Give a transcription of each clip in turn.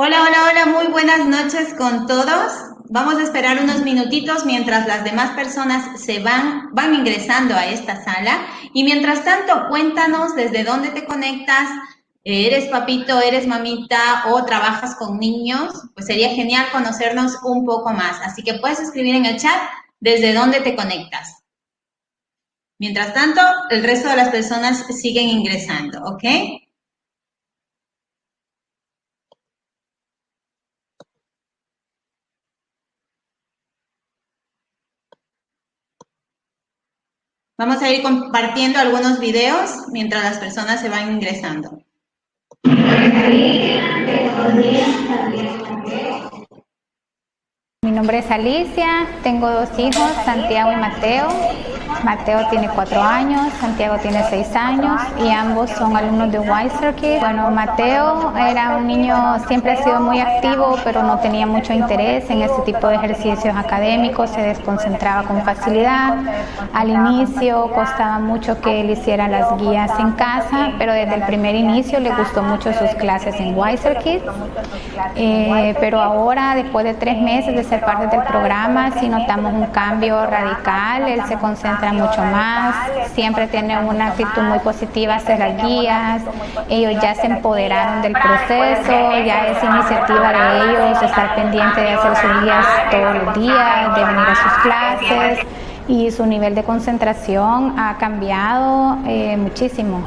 Hola, hola, hola, muy buenas noches con todos. Vamos a esperar unos minutitos mientras las demás personas van ingresando a esta sala. Y mientras tanto, cuéntanos desde dónde te conectas. ¿Eres papito, eres mamita o trabajas con niños? Pues sería genial conocernos un poco más. Así que puedes escribir en el chat desde dónde te conectas. Mientras tanto, el resto de las personas siguen ingresando, ¿ok? Vamos a ir compartiendo algunos videos mientras las personas se van ingresando. Mi nombre es Alicia, tengo 2 hijos, Santiago y Mateo. Mateo tiene 4 años, Santiago tiene 6 años y ambos son alumnos de Wiser Kids. Bueno, Mateo era un niño, siempre ha sido muy activo, pero no tenía mucho interés en este tipo de ejercicios académicos, se desconcentraba con facilidad. Al inicio costaba mucho que él hiciera las guías en casa, pero desde el primer inicio le gustó mucho sus clases en Wiser Kids. Pero ahora, después de 3 meses de ser parte del programa, sí notamos un cambio radical. Él se concentra mucho más, siempre tiene una actitud muy positiva hacia las guías. Ellos ya se empoderaron del proceso, ya es iniciativa de ellos estar pendiente de hacer sus guías todos los días, de venir a sus clases, y su nivel de concentración ha cambiado muchísimo.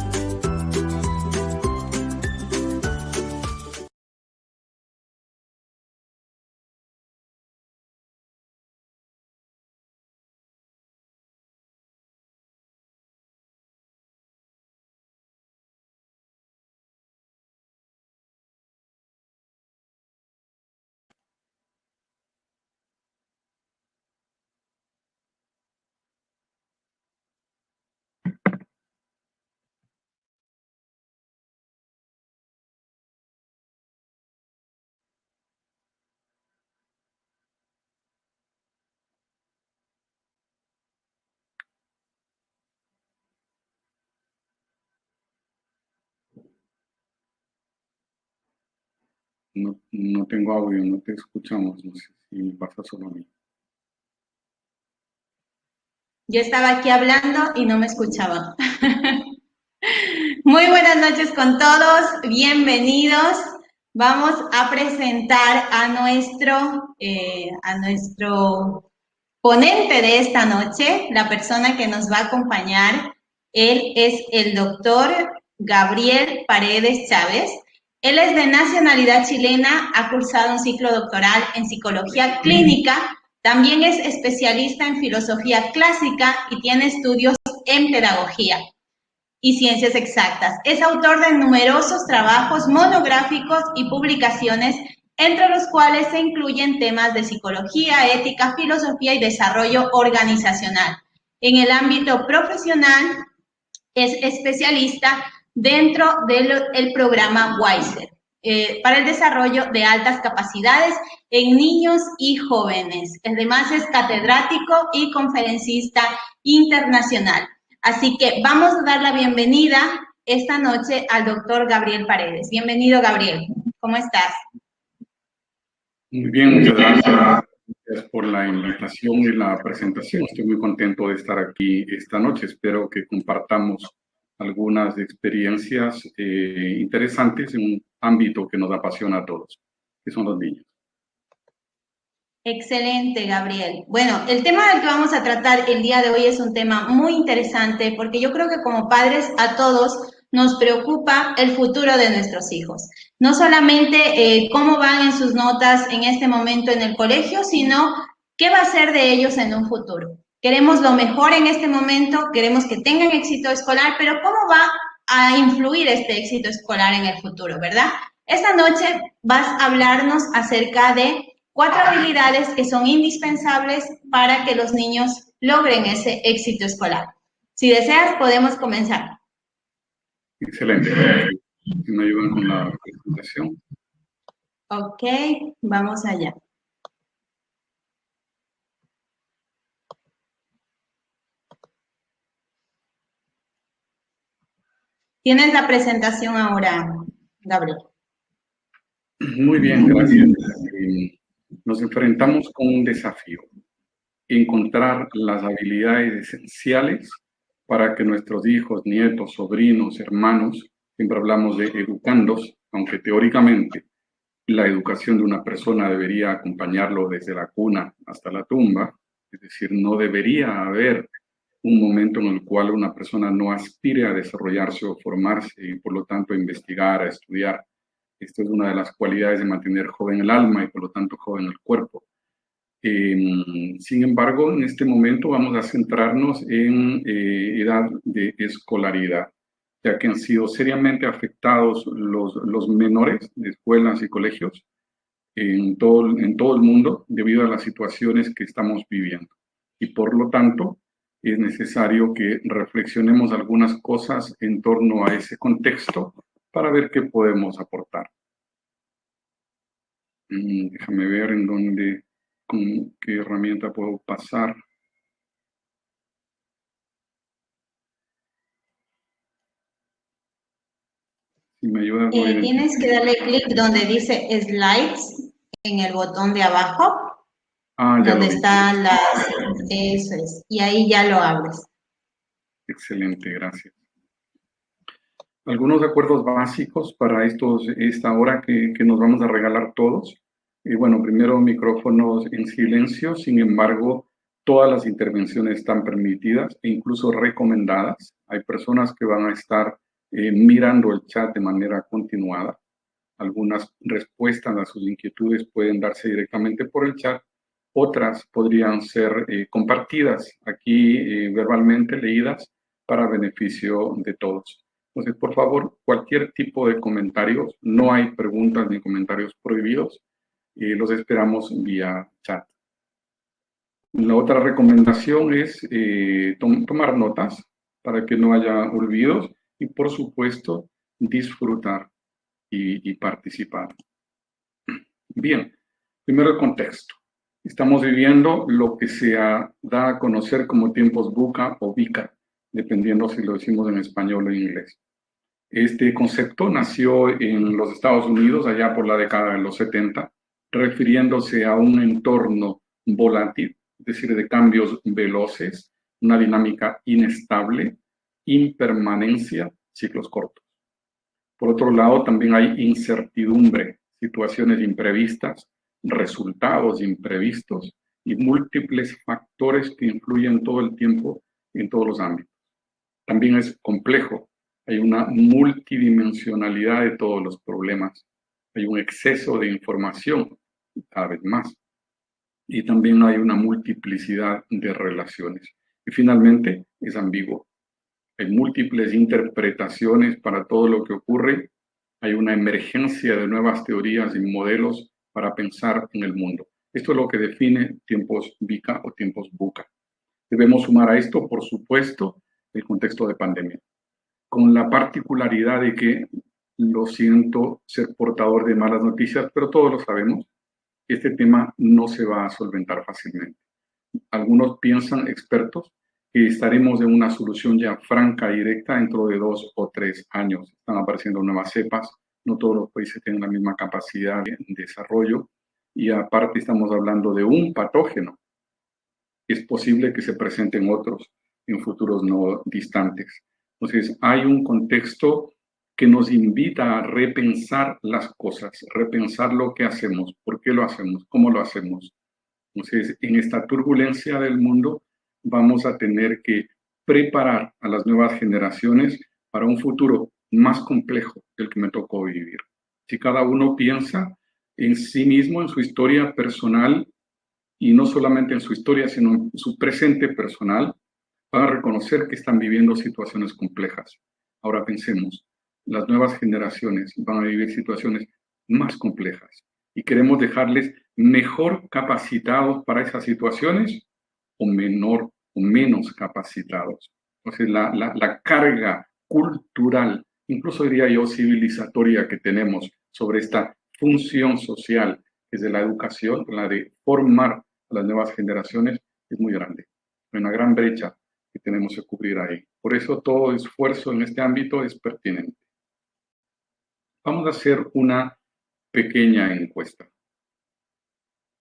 No tengo audio, no te escuchamos, no sé si me pasa solo a mí. Yo estaba aquí hablando y no me escuchaba. Muy buenas noches con todos, bienvenidos. Vamos a presentar a nuestro ponente de esta noche, la persona que nos va a acompañar. Él es el doctor Gabriel Paredes Chávez. Él es de nacionalidad chilena, ha cursado un ciclo doctoral en psicología clínica, también es especialista en filosofía clásica y tiene estudios en pedagogía y ciencias exactas. Es autor de numerosos trabajos monográficos y publicaciones, entre los cuales se incluyen temas de psicología, ética, filosofía y desarrollo organizacional. En el ámbito profesional es especialista dentro del programa WISER para el desarrollo de altas capacidades en niños y jóvenes. Además es catedrático y conferencista internacional. Así que vamos a dar la bienvenida esta noche al doctor Gabriel Paredes. Bienvenido, Gabriel. ¿Cómo estás? Muy bien, muchas gracias por la invitación y la presentación. Estoy muy contento de estar aquí esta noche. Espero que compartamos algunas experiencias interesantes en un ámbito que nos apasiona a todos, que son los niños. Excelente, Gabriel. Bueno, el tema del que vamos a tratar el día de hoy es un tema muy interesante porque yo creo que como padres a todos nos preocupa el futuro de nuestros hijos. No solamente cómo van en sus notas en este momento en el colegio, sino qué va a ser de ellos en un futuro. Queremos lo mejor en este momento, queremos que tengan éxito escolar, pero ¿cómo va a influir este éxito escolar en el futuro, verdad? Esta noche vas a hablarnos acerca de 4 habilidades que son indispensables para que los niños logren ese éxito escolar. Si deseas, podemos comenzar. Excelente. Si me ayudan con la presentación. Ok, vamos allá. Tienes la presentación ahora, Gabriel. Muy bien, gracias. Nos enfrentamos con un desafío, encontrar las habilidades esenciales para que nuestros hijos, nietos, sobrinos, hermanos, siempre hablamos de educandos, aunque teóricamente la educación de una persona debería acompañarlo desde la cuna hasta la tumba, es decir, no debería haber un momento en el cual una persona no aspire a desarrollarse o formarse y por lo tanto a investigar, a estudiar. Esto es una de las cualidades de mantener joven el alma y por lo tanto joven el cuerpo. Sin embargo, en este momento vamos a centrarnos en edad de escolaridad, ya que han sido seriamente afectados los menores de escuelas y colegios en todo el mundo debido a las situaciones que estamos viviendo. Y por lo tanto, es necesario que reflexionemos algunas cosas en torno a ese contexto para ver qué podemos aportar. Déjame ver en dónde, con qué herramienta puedo pasar. Si me ayudas, tienes que darle clic donde dice Slides en el botón de abajo. Donde están las... Eso es. Y ahí ya lo abres. Excelente, gracias. Algunos acuerdos básicos para esta hora que nos vamos a regalar todos. Bueno, primero micrófonos en silencio, sin embargo, todas las intervenciones están permitidas e incluso recomendadas. Hay personas que van a estar mirando el chat de manera continuada. Algunas respuestas a sus inquietudes pueden darse directamente por el chat. Otras podrían ser compartidas aquí verbalmente, leídas, para beneficio de todos. Entonces, por favor, cualquier tipo de comentarios, no hay preguntas ni comentarios prohibidos, los esperamos vía chat. La otra recomendación es tomar notas para que no haya olvidos y, por supuesto, disfrutar y participar. Bien, primero el contexto. Estamos viviendo lo que se da a conocer como tiempos VUCA o VICA, dependiendo si lo decimos en español o en inglés. Este concepto nació en los Estados Unidos allá por la década de los 70, refiriéndose a un entorno volátil, es decir, de cambios veloces, una dinámica inestable, impermanencia, ciclos cortos. Por otro lado, también hay incertidumbre, situaciones imprevistas, resultados imprevistos y múltiples factores que influyen todo el tiempo en todos los ámbitos. También es complejo, hay una multidimensionalidad de todos los problemas, hay un exceso de información, cada vez más, y también hay una multiplicidad de relaciones. Y finalmente es ambiguo. Hay múltiples interpretaciones para todo lo que ocurre, hay una emergencia de nuevas teorías y modelos para pensar en el mundo. Esto es lo que define tiempos VICA o tiempos VUCA. Debemos sumar a esto, por supuesto, el contexto de pandemia, con la particularidad de que, lo siento ser portador de malas noticias, pero todos lo sabemos, este tema no se va a solventar fácilmente. Algunos piensan, expertos, que estaremos en una solución ya franca y directa dentro de 2 o 3 años. Están apareciendo nuevas cepas, no todos los países tienen la misma capacidad de desarrollo y aparte estamos hablando de un patógeno. Es posible que se presenten otros en futuros no distantes. Entonces, hay un contexto que nos invita a repensar las cosas, repensar lo que hacemos, por qué lo hacemos, cómo lo hacemos. Entonces, en esta turbulencia del mundo, vamos a tener que preparar a las nuevas generaciones para un futuro más complejo que el que me tocó vivir. Si cada uno piensa en sí mismo, en su historia personal, y no solamente en su historia, sino en su presente personal, van a reconocer que están viviendo situaciones complejas. Ahora pensemos, las nuevas generaciones van a vivir situaciones más complejas y queremos dejarles mejor capacitados para esas situaciones o menos capacitados. Entonces, la carga cultural, incluso diría yo civilizatoria que tenemos sobre esta función social que es de la educación, la de formar a las nuevas generaciones, es muy grande. Hay una gran brecha que tenemos que cubrir ahí. Por eso todo esfuerzo en este ámbito es pertinente. Vamos a hacer una pequeña encuesta.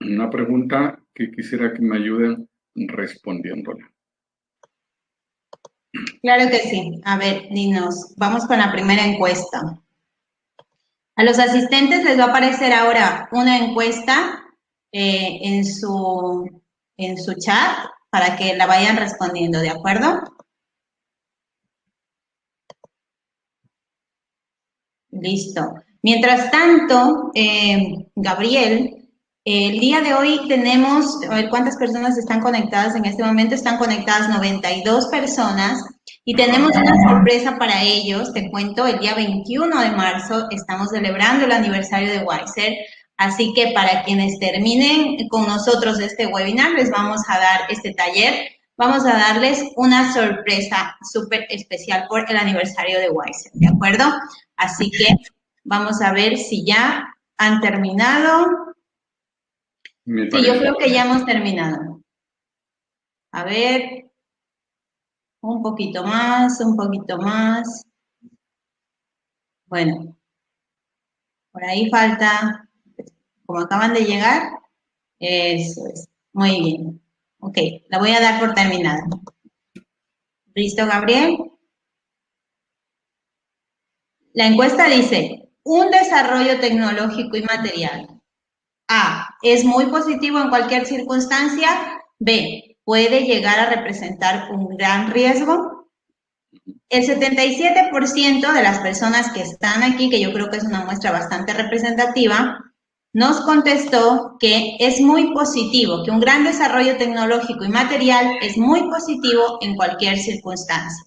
Una pregunta que quisiera que me ayuden respondiéndola. Claro que sí. A ver, dinos, vamos con la primera encuesta. A los asistentes les va a aparecer ahora una encuesta en su chat para que la vayan respondiendo, ¿de acuerdo? Listo. Mientras tanto, Gabriel, el día de hoy tenemos, a ver cuántas personas están conectadas en este momento, están conectadas 92 personas y tenemos una sorpresa para ellos, te cuento, el día 21 de marzo estamos celebrando el aniversario de Wiser, así que para quienes terminen con nosotros este webinar, les vamos a dar este taller, vamos a darles una sorpresa súper especial por el aniversario de Wiser, ¿de acuerdo? Así que vamos a ver si ya han terminado. Sí, yo creo que ya hemos terminado. A ver, un poquito más, un poquito más. Bueno, por ahí falta, como acaban de llegar, eso es, muy bien. Ok, la voy a dar por terminada. ¿Listo, Gabriel? La encuesta dice, un desarrollo tecnológico y material. A, es muy positivo en cualquier circunstancia. B, puede llegar a representar un gran riesgo. El 77% de las personas que están aquí, que yo creo que es una muestra bastante representativa, nos contestó que es muy positivo, que un gran desarrollo tecnológico y material es muy positivo en cualquier circunstancia.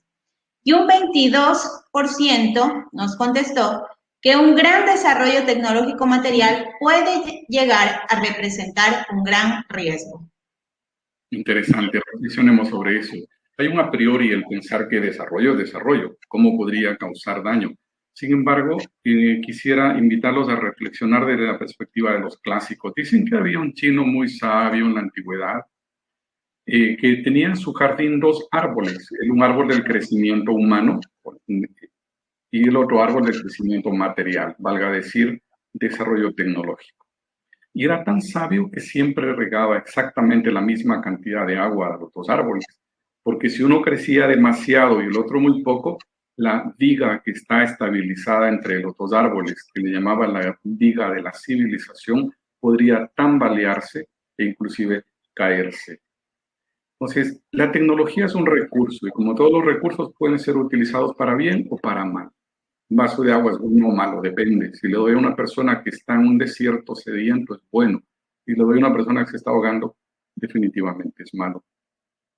Y un 22% nos contestó que un gran desarrollo tecnológico material puede llegar a representar un gran riesgo. Interesante, reflexionemos sobre eso. Hay un a priori el pensar que desarrollo es desarrollo, cómo podría causar daño. Sin embargo, quisiera invitarlos a reflexionar desde la perspectiva de los clásicos. Dicen que había un chino muy sabio en la antigüedad que tenía en su jardín dos árboles, un árbol del crecimiento humano y el otro árbol del crecimiento material, valga decir, desarrollo tecnológico. Y era tan sabio que siempre regaba exactamente la misma cantidad de agua a los dos árboles, porque si uno crecía demasiado y el otro muy poco, la viga que está estabilizada entre los dos árboles, que le llamaban la viga de la civilización, podría tambalearse e inclusive caerse. Entonces, la tecnología es un recurso y como todos los recursos pueden ser utilizados para bien o para mal. Un vaso de agua es bueno o malo, depende. Si le doy a una persona que está en un desierto sediento, es bueno. Si le doy a una persona que se está ahogando, definitivamente es malo.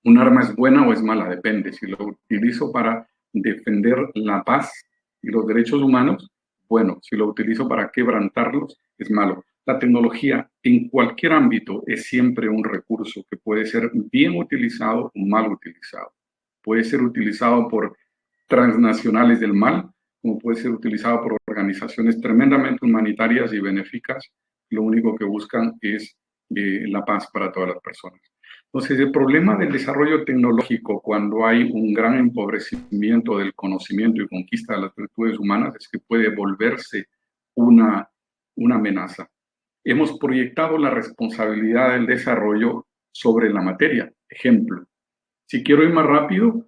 ¿Un arma es buena o es mala? Depende. Si lo utilizo para defender la paz y los derechos humanos, bueno. Si lo utilizo para quebrantarlos, es malo. La tecnología en cualquier ámbito es siempre un recurso que puede ser bien utilizado o mal utilizado. Puede ser utilizado por transnacionales del mal, como puede ser utilizado por organizaciones tremendamente humanitarias y benéficas. Lo único que buscan es la paz para todas las personas. Entonces, el problema del desarrollo tecnológico cuando hay un gran empobrecimiento del conocimiento y conquista de las virtudes humanas es que puede volverse una amenaza. Hemos proyectado la responsabilidad del desarrollo sobre la materia. Ejemplo, si quiero ir más rápido,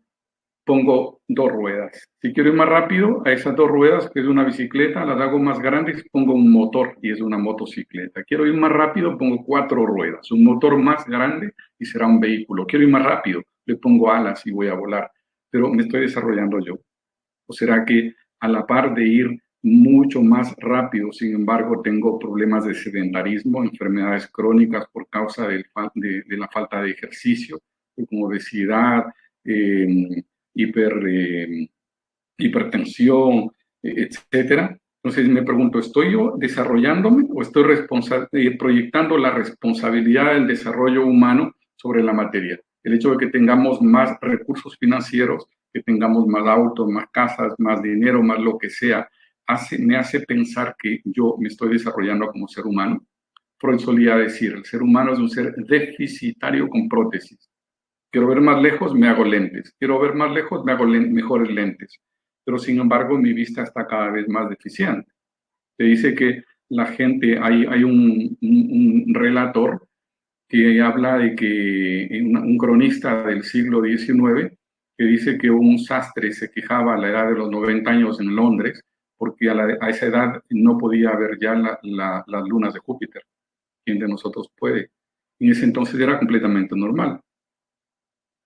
pongo dos ruedas. Si quiero ir más rápido, a esas dos ruedas, que es una bicicleta, las hago más grandes, pongo un motor y es una motocicleta. Quiero ir más rápido, pongo cuatro ruedas, un motor más grande y será un vehículo. Quiero ir más rápido, le pongo alas y voy a volar. Pero me estoy desarrollando yo. ¿O será que a la par de ir mucho más rápido, sin embargo, tengo problemas de sedentarismo, enfermedades crónicas por causa de la falta de ejercicio, como obesidad, hipertensión, etcétera? Entonces me pregunto, ¿estoy yo desarrollándome o estoy proyectando la responsabilidad del desarrollo humano sobre la materia? El hecho de que tengamos más recursos financieros, que tengamos más autos, más casas, más dinero, más lo que sea, me hace pensar que yo me estoy desarrollando como ser humano. Freud solía decir, el ser humano es un ser deficitario con prótesis. Quiero ver más lejos, me hago lentes. Quiero ver más lejos, me hago mejores lentes. Pero sin embargo, mi vista está cada vez más deficiente. Se dice que la gente, hay un relator que habla de que un cronista del siglo XIX que dice que un sastre se quejaba a la edad de los 90 años en Londres porque a esa edad no podía ver ya las lunas de Júpiter. ¿Quién de nosotros puede? En ese entonces era completamente normal.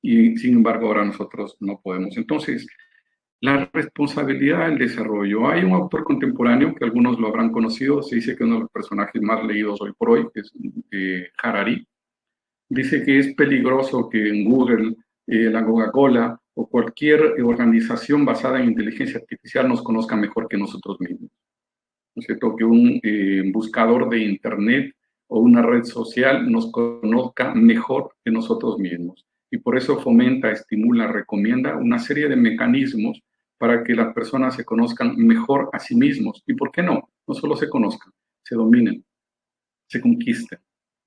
Y sin embargo ahora nosotros no podemos. Entonces, la responsabilidad del desarrollo. Hay un autor contemporáneo que algunos lo habrán conocido, se dice que uno de los personajes más leídos hoy por hoy, que es Harari. Dice que es peligroso que en Google, la Coca-Cola o cualquier organización basada en inteligencia artificial nos conozca mejor que nosotros mismos. ¿No es cierto? Que un buscador de Internet o una red social nos conozca mejor que nosotros mismos. Y por eso fomenta, estimula, recomienda una serie de mecanismos para que las personas se conozcan mejor a sí mismos. ¿Y por qué no? No solo se conozcan, se dominen, se conquisten,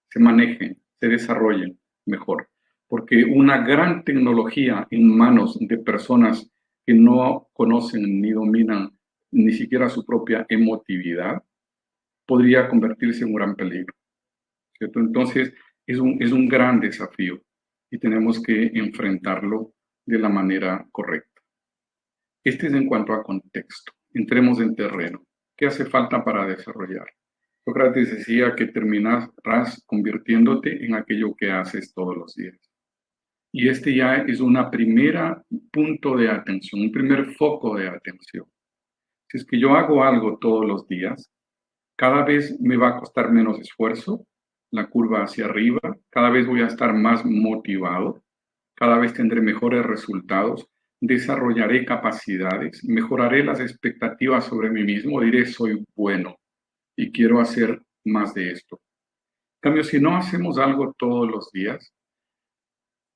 se manejen, se desarrollen mejor. Porque una gran tecnología en manos de personas que no conocen ni dominan ni siquiera su propia emotividad podría convertirse en un gran peligro, ¿cierto? Entonces, es un gran desafío y tenemos que enfrentarlo de la manera correcta. Este es en cuanto a contexto. Entremos en terreno. ¿Qué hace falta para desarrollar? Sócrates decía que terminarás convirtiéndote en aquello que haces todos los días. Y este ya es una primera punto de atención, un primer foco de atención. Si es que yo hago algo todos los días, cada vez me va a costar menos esfuerzo, la curva hacia arriba, cada vez voy a estar más motivado, cada vez tendré mejores resultados, desarrollaré capacidades, mejoraré las expectativas sobre mí mismo, diré soy bueno y quiero hacer más de esto. En cambio, si no hacemos algo todos los días,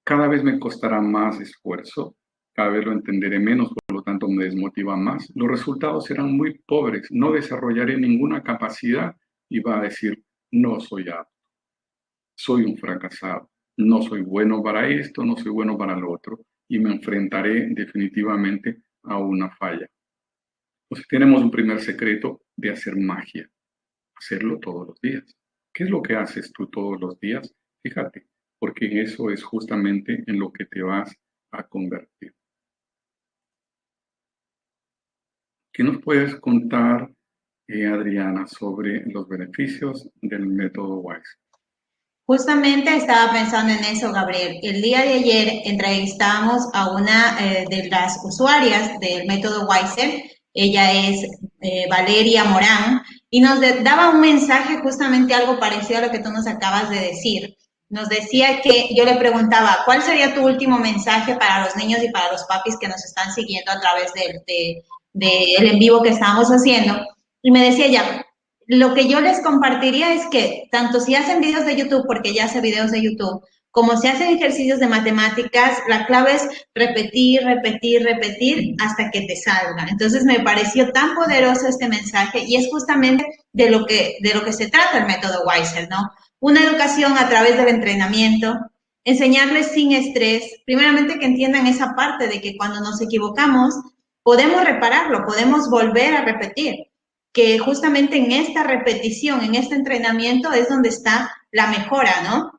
cada vez me costará más esfuerzo, cada vez lo entenderé menos, por lo tanto me desmotiva más. Los resultados serán muy pobres, no desarrollaré ninguna capacidad y va a decir, no soy apto, soy un fracasado, no soy bueno para esto, no soy bueno para lo otro y me enfrentaré definitivamente a una falla. Entonces tenemos un primer secreto de hacer magia, hacerlo todos los días. ¿Qué es lo que haces tú todos los días? Fíjate, porque eso es justamente en lo que te vas a convertir. ¿Qué nos puedes contar, Adriana, sobre los beneficios del método WISE? Justamente estaba pensando en eso, Gabriel. El día de ayer entrevistamos a una de las usuarias del método WISE. Ella es Valeria Morán y nos daba un mensaje justamente algo parecido a lo que tú nos acabas de decir. Nos decía que yo le preguntaba, ¿cuál sería tu último mensaje para los niños y para los papis que nos están siguiendo a través del en vivo que estábamos haciendo? Y me decía ella, lo que yo les compartiría es que tanto si hacen videos de YouTube, porque ella hace videos de YouTube, como si hacen ejercicios de matemáticas, la clave es repetir, repetir, repetir hasta que te salga. Entonces me pareció tan poderoso este mensaje y es justamente de lo que se trata el método WISE, ¿no? Una educación a través del entrenamiento, enseñarles sin estrés, primeramente que entiendan esa parte de que cuando nos equivocamos podemos repararlo, podemos volver a repetir, que justamente en esta repetición, en este entrenamiento es donde está la mejora, ¿no?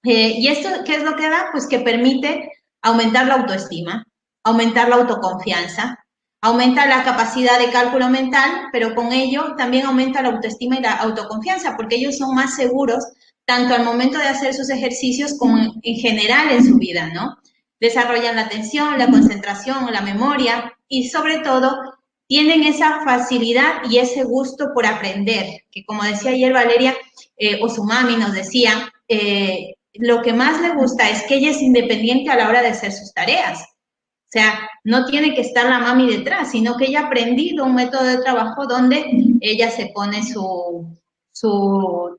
¿Y esto qué es lo que da? Pues que permite aumentar la autoestima, aumentar la autoconfianza, aumenta la capacidad de cálculo mental, pero con ello también aumenta la autoestima y la autoconfianza, porque ellos son más seguros tanto al momento de hacer sus ejercicios como en general en su vida, ¿no? Desarrollan la atención, la concentración, la memoria y sobre todo tienen esa facilidad y ese gusto por aprender, que como decía ayer Valeria, o su mami nos decía, lo que más le gusta es que ella es independiente a la hora de hacer sus tareas. O sea, no tiene que estar la mami detrás, sino que ella ha aprendido un método de trabajo donde ella se pone su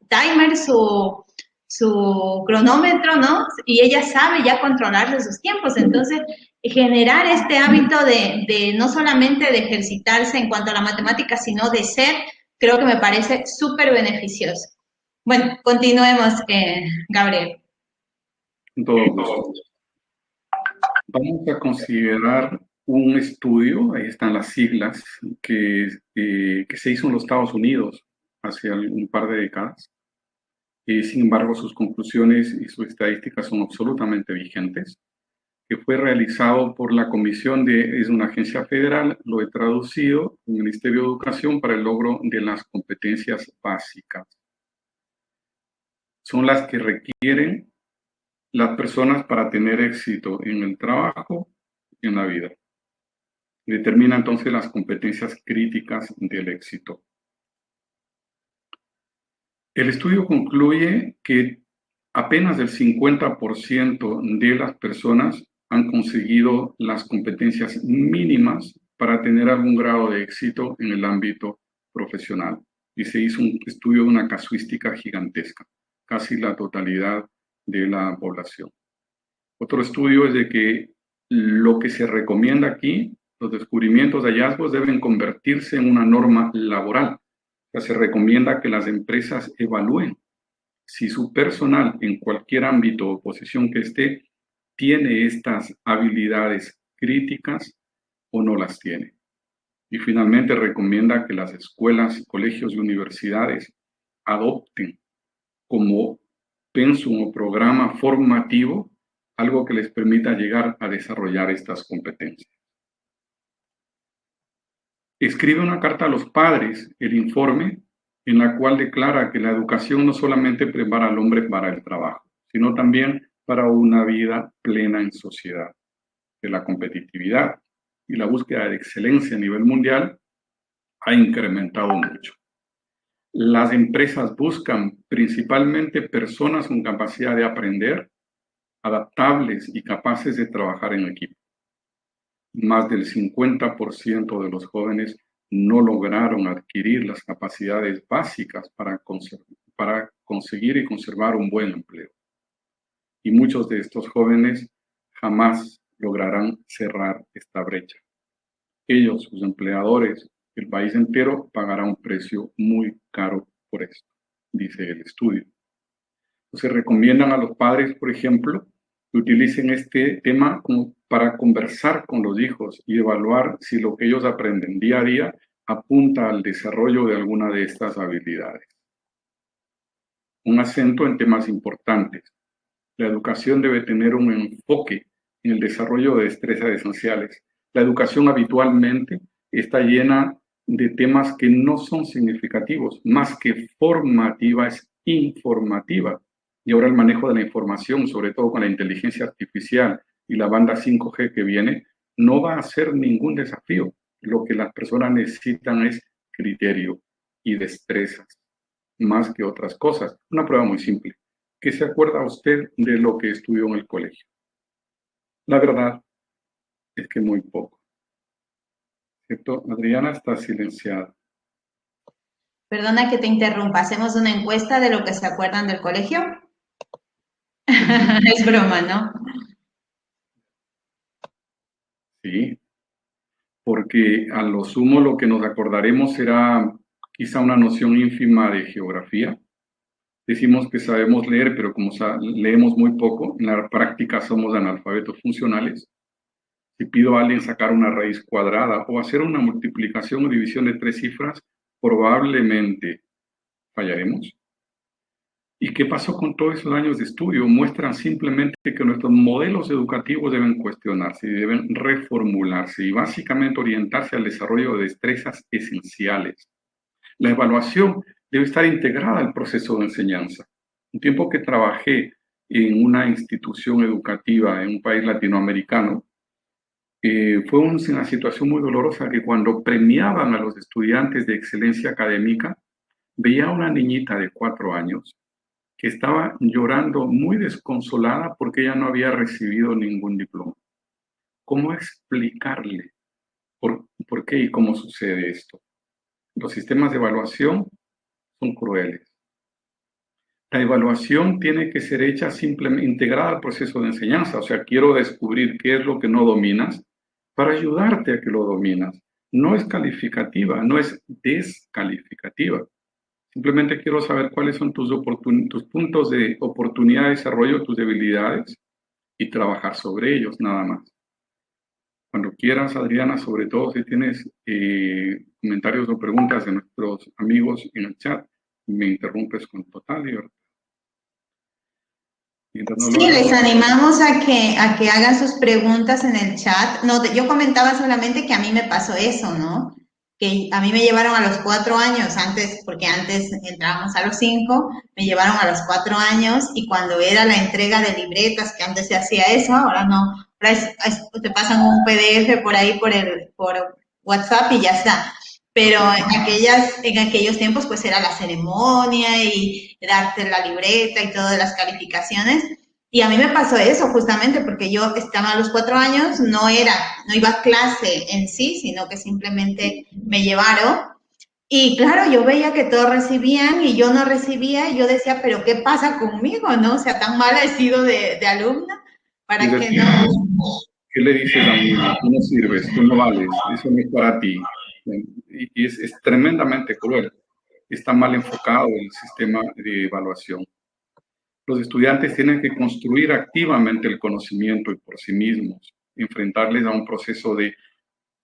timer, su cronómetro, ¿no? Y ella sabe ya controlarse sus tiempos. Entonces, generar este hábito de no solamente de ejercitarse en cuanto a la matemática, sino de ser, creo que me parece súper beneficioso. Bueno, continuemos, Gabriel. Vamos a considerar un estudio, ahí están las siglas, que se hizo en los Estados Unidos hace un par de décadas. Sin embargo, sus conclusiones y sus estadísticas son absolutamente vigentes, que fue realizado por la Comisión es una agencia federal, lo he traducido, el Ministerio de Educación para el logro de las competencias básicas. Son las que requieren las personas para tener éxito en el trabajo y en la vida. Determina entonces las competencias críticas del éxito. El estudio concluye que apenas el 50% de las personas han conseguido las competencias mínimas para tener algún grado de éxito en el ámbito profesional. Y se hizo un estudio de una casuística gigantesca, casi la totalidad de la población. Otro estudio es de que lo que se recomienda aquí, los descubrimientos, hallazgos deben convertirse en una norma laboral. O sea, se recomienda que las empresas evalúen si su personal en cualquier ámbito o posición que esté tiene estas habilidades críticas o no las tiene. Y finalmente recomienda que las escuelas, colegios y universidades adopten como pensum o programa formativo algo que les permita llegar a desarrollar estas competencias. Escribe una carta a los padres, el informe, en la cual declara que la educación no solamente prepara al hombre para el trabajo, sino también para una vida plena en sociedad. Que la competitividad y la búsqueda de excelencia a nivel mundial ha incrementado mucho. Las empresas buscan principalmente personas con capacidad de aprender, adaptables y capaces de trabajar en equipo. Más del 50% de los jóvenes no lograron adquirir las capacidades básicas para conseguir y conservar un buen empleo. Y muchos de estos jóvenes jamás lograrán cerrar esta brecha. Ellos, sus empleadores, el país entero pagará un precio muy caro por esto, dice el estudio. Entonces recomiendan a los padres, por ejemplo, que utilicen este tema como para conversar con los hijos y evaluar si lo que ellos aprenden día a día apunta al desarrollo de alguna de estas habilidades. Un acento en temas importantes. La educación debe tener un enfoque en el desarrollo de destrezas esenciales. La educación habitualmente está llena de temas que no son significativos, más que formativa, es informativa. Y ahora el manejo de la información, sobre todo con la inteligencia artificial y la banda 5G que viene, no va a ser ningún desafío. Lo que las personas necesitan es criterio y destrezas, más que otras cosas. Una prueba muy simple. ¿Qué se acuerda usted de lo que estudió en el colegio? La verdad es que muy poco. ¿Cierto? Adriana está silenciada. Perdona que te interrumpa. ¿Hacemos una encuesta de lo que se acuerdan del colegio? Es broma, ¿no? Sí, porque a lo sumo lo que nos acordaremos será quizá una noción ínfima de geografía. Decimos que sabemos leer, pero como leemos muy poco, en la práctica somos analfabetos funcionales. Si pido a alguien sacar una raíz cuadrada o hacer una multiplicación o división de 3 cifras, probablemente fallaremos. ¿Y qué pasó con todos esos años de estudio? Muestran simplemente que nuestros modelos educativos deben cuestionarse y deben reformularse y básicamente orientarse al desarrollo de destrezas esenciales. La evaluación debe estar integrada al proceso de enseñanza. Un tiempo que trabajé en una institución educativa en un país latinoamericano, fue una situación muy dolorosa que cuando premiaban a los estudiantes de excelencia académica, veía a una niñita de 4 años que estaba llorando muy desconsolada porque ella no había recibido ningún diploma. ¿Cómo explicarle por qué y cómo sucede esto? Los sistemas de evaluación son crueles. La evaluación tiene que ser hecha simplemente integrada al proceso de enseñanza. O sea, quiero descubrir qué es lo que no dominas para ayudarte a que lo dominas. No es calificativa, no es descalificativa. Simplemente quiero saber cuáles son tus puntos de oportunidad de desarrollo, tus debilidades y trabajar sobre ellos, nada más. Cuando quieras, Adriana, sobre todo si tienes comentarios o preguntas de nuestros amigos en el chat, Me interrumpes con total libertad. Sí, les animamos a que hagan sus preguntas en el chat. No, yo comentaba solamente que a mí me pasó eso, ¿no? Que a mí me llevaron a los 4 años, antes, porque antes entrábamos a los 5, me llevaron a los 4 años y cuando era la entrega de libretas, que antes se hacía eso, ahora no, ahora te pasan un PDF por ahí por WhatsApp y ya está. Pero en aquellos tiempos pues era la ceremonia y darte la libreta y todas las calificaciones. Y a mí me pasó eso justamente porque yo estaba a los 4 años, no iba a clase en sí, sino que simplemente me llevaron. Y claro, yo veía que todos recibían y yo no recibía y yo decía, pero ¿qué pasa conmigo, no? O sea, tan mala he sido de alumna para que no... ¿Qué le dices a mí? Tú no sirves, tú no vales, eso no es para ti. Y es tremendamente cruel. Está mal enfocado el sistema de evaluación. Los estudiantes tienen que construir activamente el conocimiento y por sí mismos, enfrentarles a un proceso de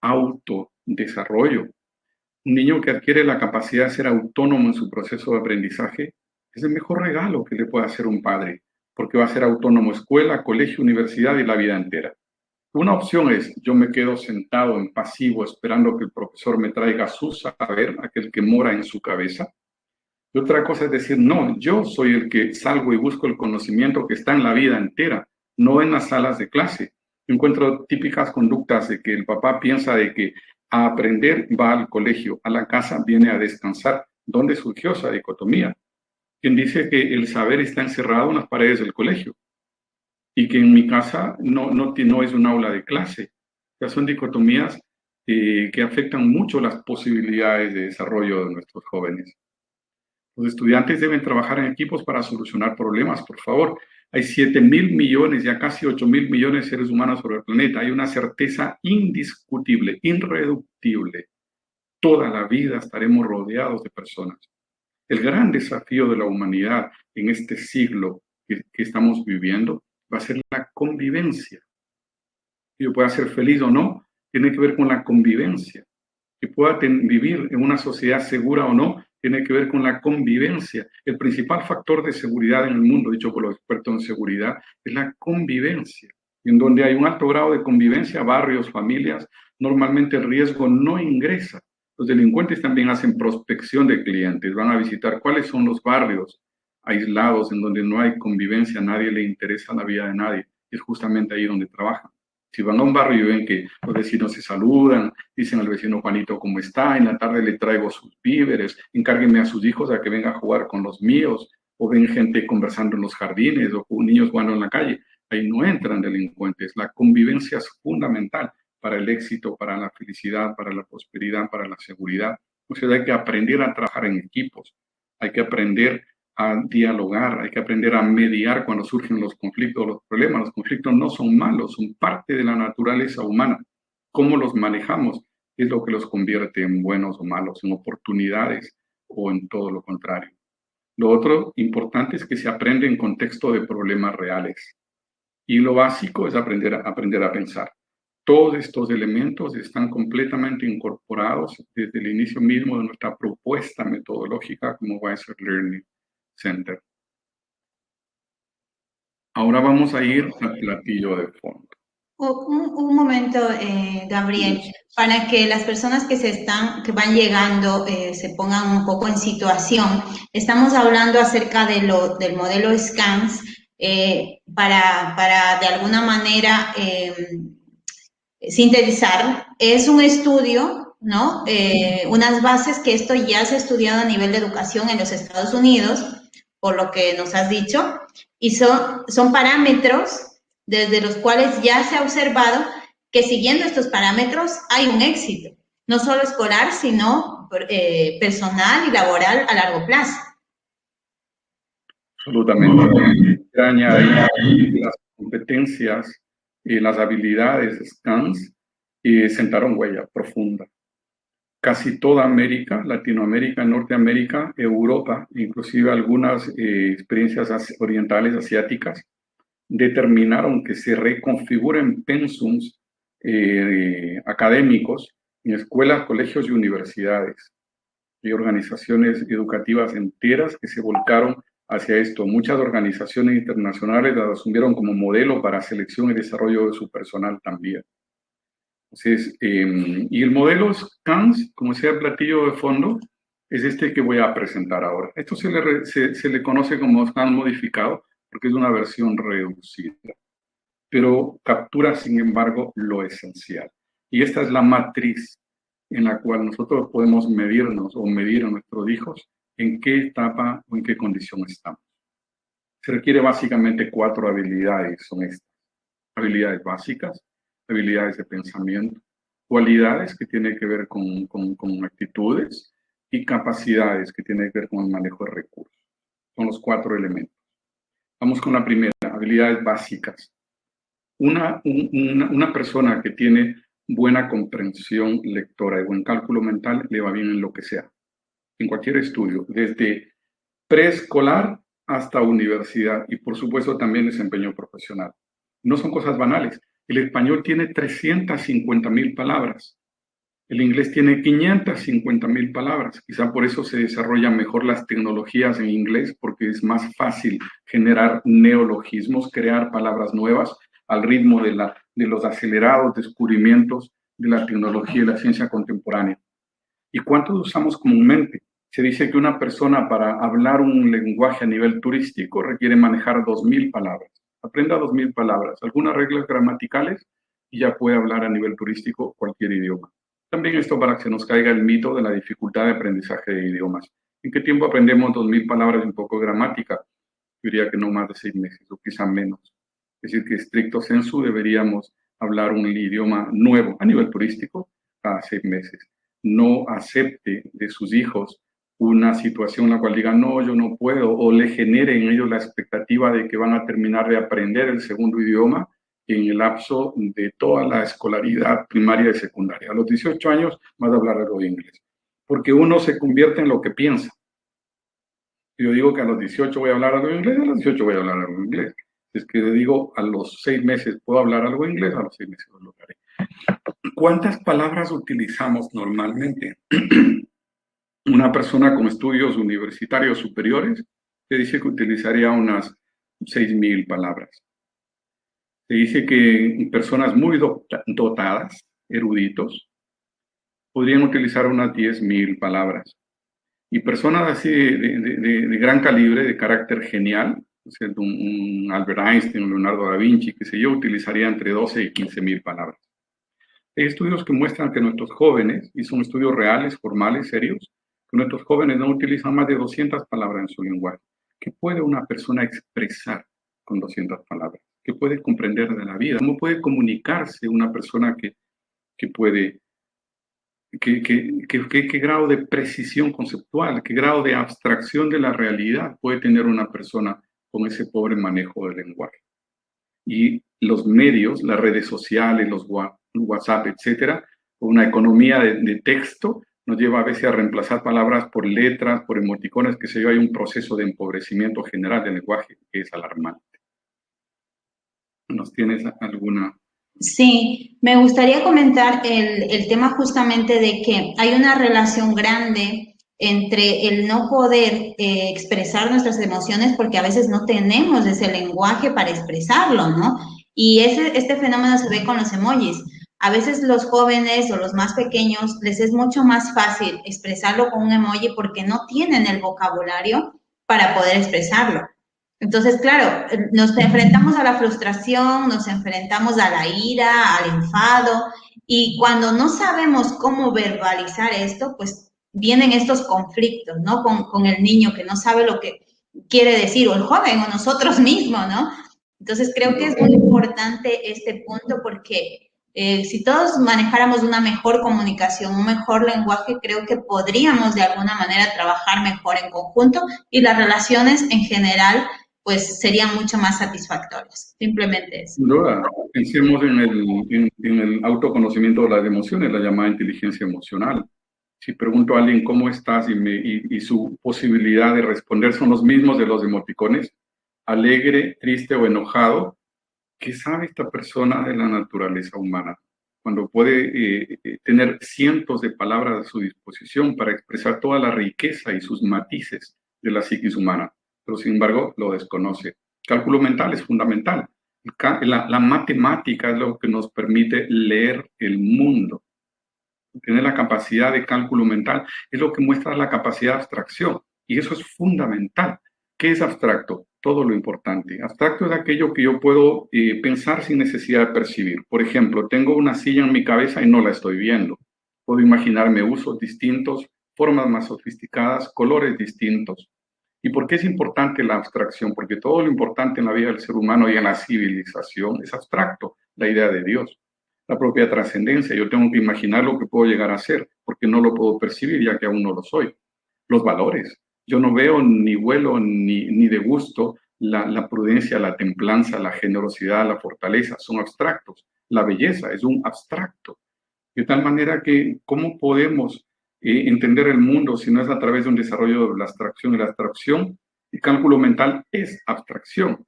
autodesarrollo. Un niño que adquiere la capacidad de ser autónomo en su proceso de aprendizaje es el mejor regalo que le puede hacer un padre, porque va a ser autónomo escuela, colegio, universidad y la vida entera. Una opción es, yo me quedo sentado en pasivo esperando que el profesor me traiga su saber, aquel que mora en su cabeza. Y otra cosa es decir, no, yo soy el que salgo y busco el conocimiento que está en la vida entera, no en las salas de clase. Yo encuentro típicas conductas de que el papá piensa de que a aprender va al colegio, a la casa viene a descansar. ¿Dónde surgió esa dicotomía? Quien dice que el saber está encerrado en las paredes del colegio y que en mi casa no es un aula de clase. O sea, son dicotomías que afectan mucho las posibilidades de desarrollo de nuestros jóvenes. Los estudiantes deben trabajar en equipos para solucionar problemas, por favor. Hay 7.000 millones, ya casi 8.000 millones de seres humanos sobre el planeta. Hay una certeza indiscutible, irreductible. Toda la vida estaremos rodeados de personas. El gran desafío de la humanidad en este siglo que estamos viviendo va a ser la convivencia. Que yo pueda ser feliz o no, tiene que ver con la convivencia. Que pueda vivir en una sociedad segura o no, tiene que ver con la convivencia. El principal factor de seguridad en el mundo, dicho por los expertos en seguridad, es la convivencia. En donde hay un alto grado de convivencia, barrios, familias, normalmente el riesgo no ingresa. Los delincuentes también hacen prospección de clientes, van a visitar cuáles son los barrios aislados en donde no hay convivencia, a nadie le interesa la vida de nadie. Es justamente ahí donde trabajan. Si van a un barrio y ven que los vecinos se saludan, dicen al vecino Juanito cómo está, en la tarde le traigo sus víveres, encárguenme a sus hijos a que venga a jugar con los míos, o ven gente conversando en los jardines, o niños jugando en la calle, ahí no entran delincuentes. La convivencia es fundamental para el éxito, para la felicidad, para la prosperidad, para la seguridad. O sea, hay que aprender a trabajar en equipos, hay que aprender a dialogar, hay que aprender a mediar cuando surgen los conflictos, los problemas. Los conflictos no son malos, son parte de la naturaleza humana. Cómo los manejamos es lo que los convierte en buenos o malos, en oportunidades o en todo lo contrario. Lo otro importante es que se aprende en contexto de problemas reales. Y lo básico es aprender a pensar. Todos estos elementos están completamente incorporados desde el inicio mismo de nuestra propuesta metodológica como Wiser Learning Center. Ahora vamos a ir al platillo de fondo. Un momento, Gabriel, para que las personas que van llegando se pongan un poco en situación. Estamos hablando acerca del modelo SCANS para de alguna manera sintetizar. Es un estudio, ¿no? Unas bases que esto ya se ha estudiado a nivel de educación en los Estados Unidos, por lo que nos has dicho, y son parámetros desde los cuales ya se ha observado que siguiendo estos parámetros hay un éxito, no solo escolar, sino personal y laboral a largo plazo. Absolutamente. Añadir las competencias y las habilidades SCANS sentaron huella profunda. Casi toda América, Latinoamérica, Norteamérica, Europa, inclusive algunas experiencias orientales, asiáticas, determinaron que se reconfiguren pensums académicos en escuelas, colegios y universidades. Hay organizaciones educativas enteras que se volcaron hacia esto. Muchas organizaciones internacionales las asumieron como modelo para selección y desarrollo de su personal también. Entonces, y el modelo SCANS, como sea el platillo de fondo, es este que voy a presentar ahora. Esto se le conoce como SCANS modificado porque es una versión reducida, pero captura, sin embargo, lo esencial. Y esta es la matriz en la cual nosotros podemos medirnos o medir a nuestros hijos en qué etapa o en qué condición estamos. Se requiere básicamente 4 habilidades, son estas. Habilidades básicas, habilidades de pensamiento, cualidades que tienen que ver con actitudes y capacidades que tienen que ver con el manejo de recursos. Son los 4 elementos. Vamos con la primera, habilidades básicas. Una persona que tiene buena comprensión lectora y buen cálculo mental le va bien en lo que sea, en cualquier estudio, desde preescolar hasta universidad y por supuesto también desempeño profesional. No son cosas banales. El español tiene 350.000 palabras. El inglés tiene 550.000 palabras. Quizá por eso se desarrollan mejor las tecnologías en inglés, porque es más fácil generar neologismos, crear palabras nuevas al ritmo de los acelerados descubrimientos de la tecnología y la ciencia contemporánea. ¿Y cuánto usamos comúnmente? Se dice que una persona para hablar un lenguaje a nivel turístico requiere manejar 2.000 palabras. Aprenda 2.000 palabras, algunas reglas gramaticales y ya puede hablar a nivel turístico cualquier idioma. También esto para que se nos caiga el mito de la dificultad de aprendizaje de idiomas. ¿En qué tiempo aprendemos 2.000 palabras y un poco de gramática? Yo diría que no más de 6 meses o quizá menos. Es decir, que estricto sensu deberíamos hablar un idioma nuevo a nivel turístico cada 6 meses. No acepte de sus hijos una situación en la cual digan, no, yo no puedo, o le genere en ellos la expectativa de que van a terminar de aprender el segundo idioma en el lapso de toda la escolaridad primaria y secundaria. A los 18 años vas a hablar algo de inglés, porque uno se convierte en lo que piensa. Yo digo que a los 18 voy a hablar algo de inglés, a los 18 voy a hablar algo de inglés. Es que le digo, a los 6 meses puedo hablar algo de inglés, a los 6 meses lo hablaré. ¿Cuántas palabras utilizamos normalmente? Una persona con estudios universitarios superiores se dice que utilizaría unas 6.000 palabras. Se dice que personas muy dotadas, eruditos, podrían utilizar unas 10.000 palabras. Y personas así de gran calibre, de carácter genial, o sea, un Albert Einstein, un Leonardo da Vinci, qué sé yo, utilizaría entre 12 y 15.000 palabras. Hay estudios que muestran que nuestros jóvenes, y son estudios reales, formales, serios, que nuestros jóvenes no utilizan más de 200 palabras en su lenguaje. ¿Qué puede una persona expresar con 200 palabras? ¿Qué puede comprender de la vida? ¿Cómo puede comunicarse una persona que puede... ¿Qué grado de precisión conceptual, qué grado de abstracción de la realidad puede tener una persona con ese pobre manejo del lenguaje? Y los medios, las redes sociales, los WhatsApp, etcétera, una economía de texto nos lleva a veces a reemplazar palabras por letras, por emoticones, que se yo, hay un proceso de empobrecimiento general del lenguaje que es alarmante. ¿Nos tienes alguna? Sí, me gustaría comentar el tema justamente de que hay una relación grande entre el no poder expresar nuestras emociones porque a veces no tenemos ese lenguaje para expresarlo, ¿no? Y este fenómeno se ve con los emojis. A veces los jóvenes o los más pequeños les es mucho más fácil expresarlo con un emoji porque no tienen el vocabulario para poder expresarlo. Entonces, claro, nos enfrentamos a la frustración, nos enfrentamos a la ira, al enfado, y cuando no sabemos cómo verbalizar esto, pues vienen estos conflictos, ¿no? Con el niño que no sabe lo que quiere decir, o el joven, o nosotros mismos, ¿no? Entonces, creo que es muy importante este punto porque si todos manejáramos una mejor comunicación, un mejor lenguaje, creo que podríamos de alguna manera trabajar mejor en conjunto y las relaciones en general pues serían mucho más satisfactorias. Simplemente eso. Sin duda, pensemos en el autoconocimiento de las emociones, la llamada inteligencia emocional. Si pregunto a alguien cómo estás y su posibilidad de responder son los mismos de los emoticones, alegre, triste o enojado, ¿qué sabe esta persona de la naturaleza humana? cuando puede tener cientos de palabras a su disposición para expresar toda la riqueza y sus matices de la psiquis humana, pero sin embargo lo desconoce. Cálculo mental es fundamental. La matemática es lo que nos permite leer el mundo. Tener la capacidad de cálculo mental es lo que muestra la capacidad de abstracción, y eso es fundamental. ¿Qué es abstracto? Todo lo importante. Abstracto es aquello que yo puedo pensar sin necesidad de percibir. Por ejemplo, tengo una silla en mi cabeza y no la estoy viendo. Puedo imaginarme usos distintos, formas más sofisticadas, colores distintos. ¿Y por qué es importante la abstracción? Porque todo lo importante en la vida del ser humano y en la civilización es abstracto, la idea de Dios. La propia trascendencia, yo tengo que imaginar lo que puedo llegar a ser, porque no lo puedo percibir ya que aún no lo soy. Los valores, yo no veo ni vuelo ni degusto la prudencia, la templanza, la generosidad, la fortaleza, son abstractos. La belleza es un abstracto. De tal manera que, ¿cómo podemos entender el mundo si no es a través de un desarrollo de la abstracción? Y la abstracción, el cálculo mental es abstracción.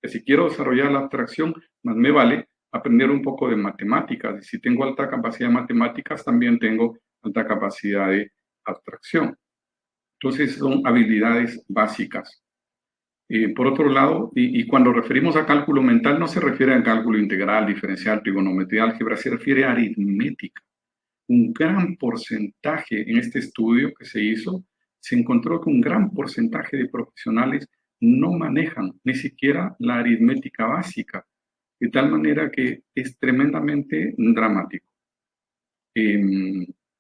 Que si quiero desarrollar la abstracción, más me vale aprender un poco de matemáticas. Y si tengo alta capacidad de matemáticas, también tengo alta capacidad de abstracción. Entonces, son habilidades básicas. Por otro lado, y cuando referimos a cálculo mental, no se refiere a cálculo integral, diferencial, trigonometría, álgebra, se refiere a aritmética. Un gran porcentaje en este estudio que se hizo, se encontró que un gran porcentaje de profesionales no manejan ni siquiera la aritmética básica, de tal manera que es tremendamente dramático.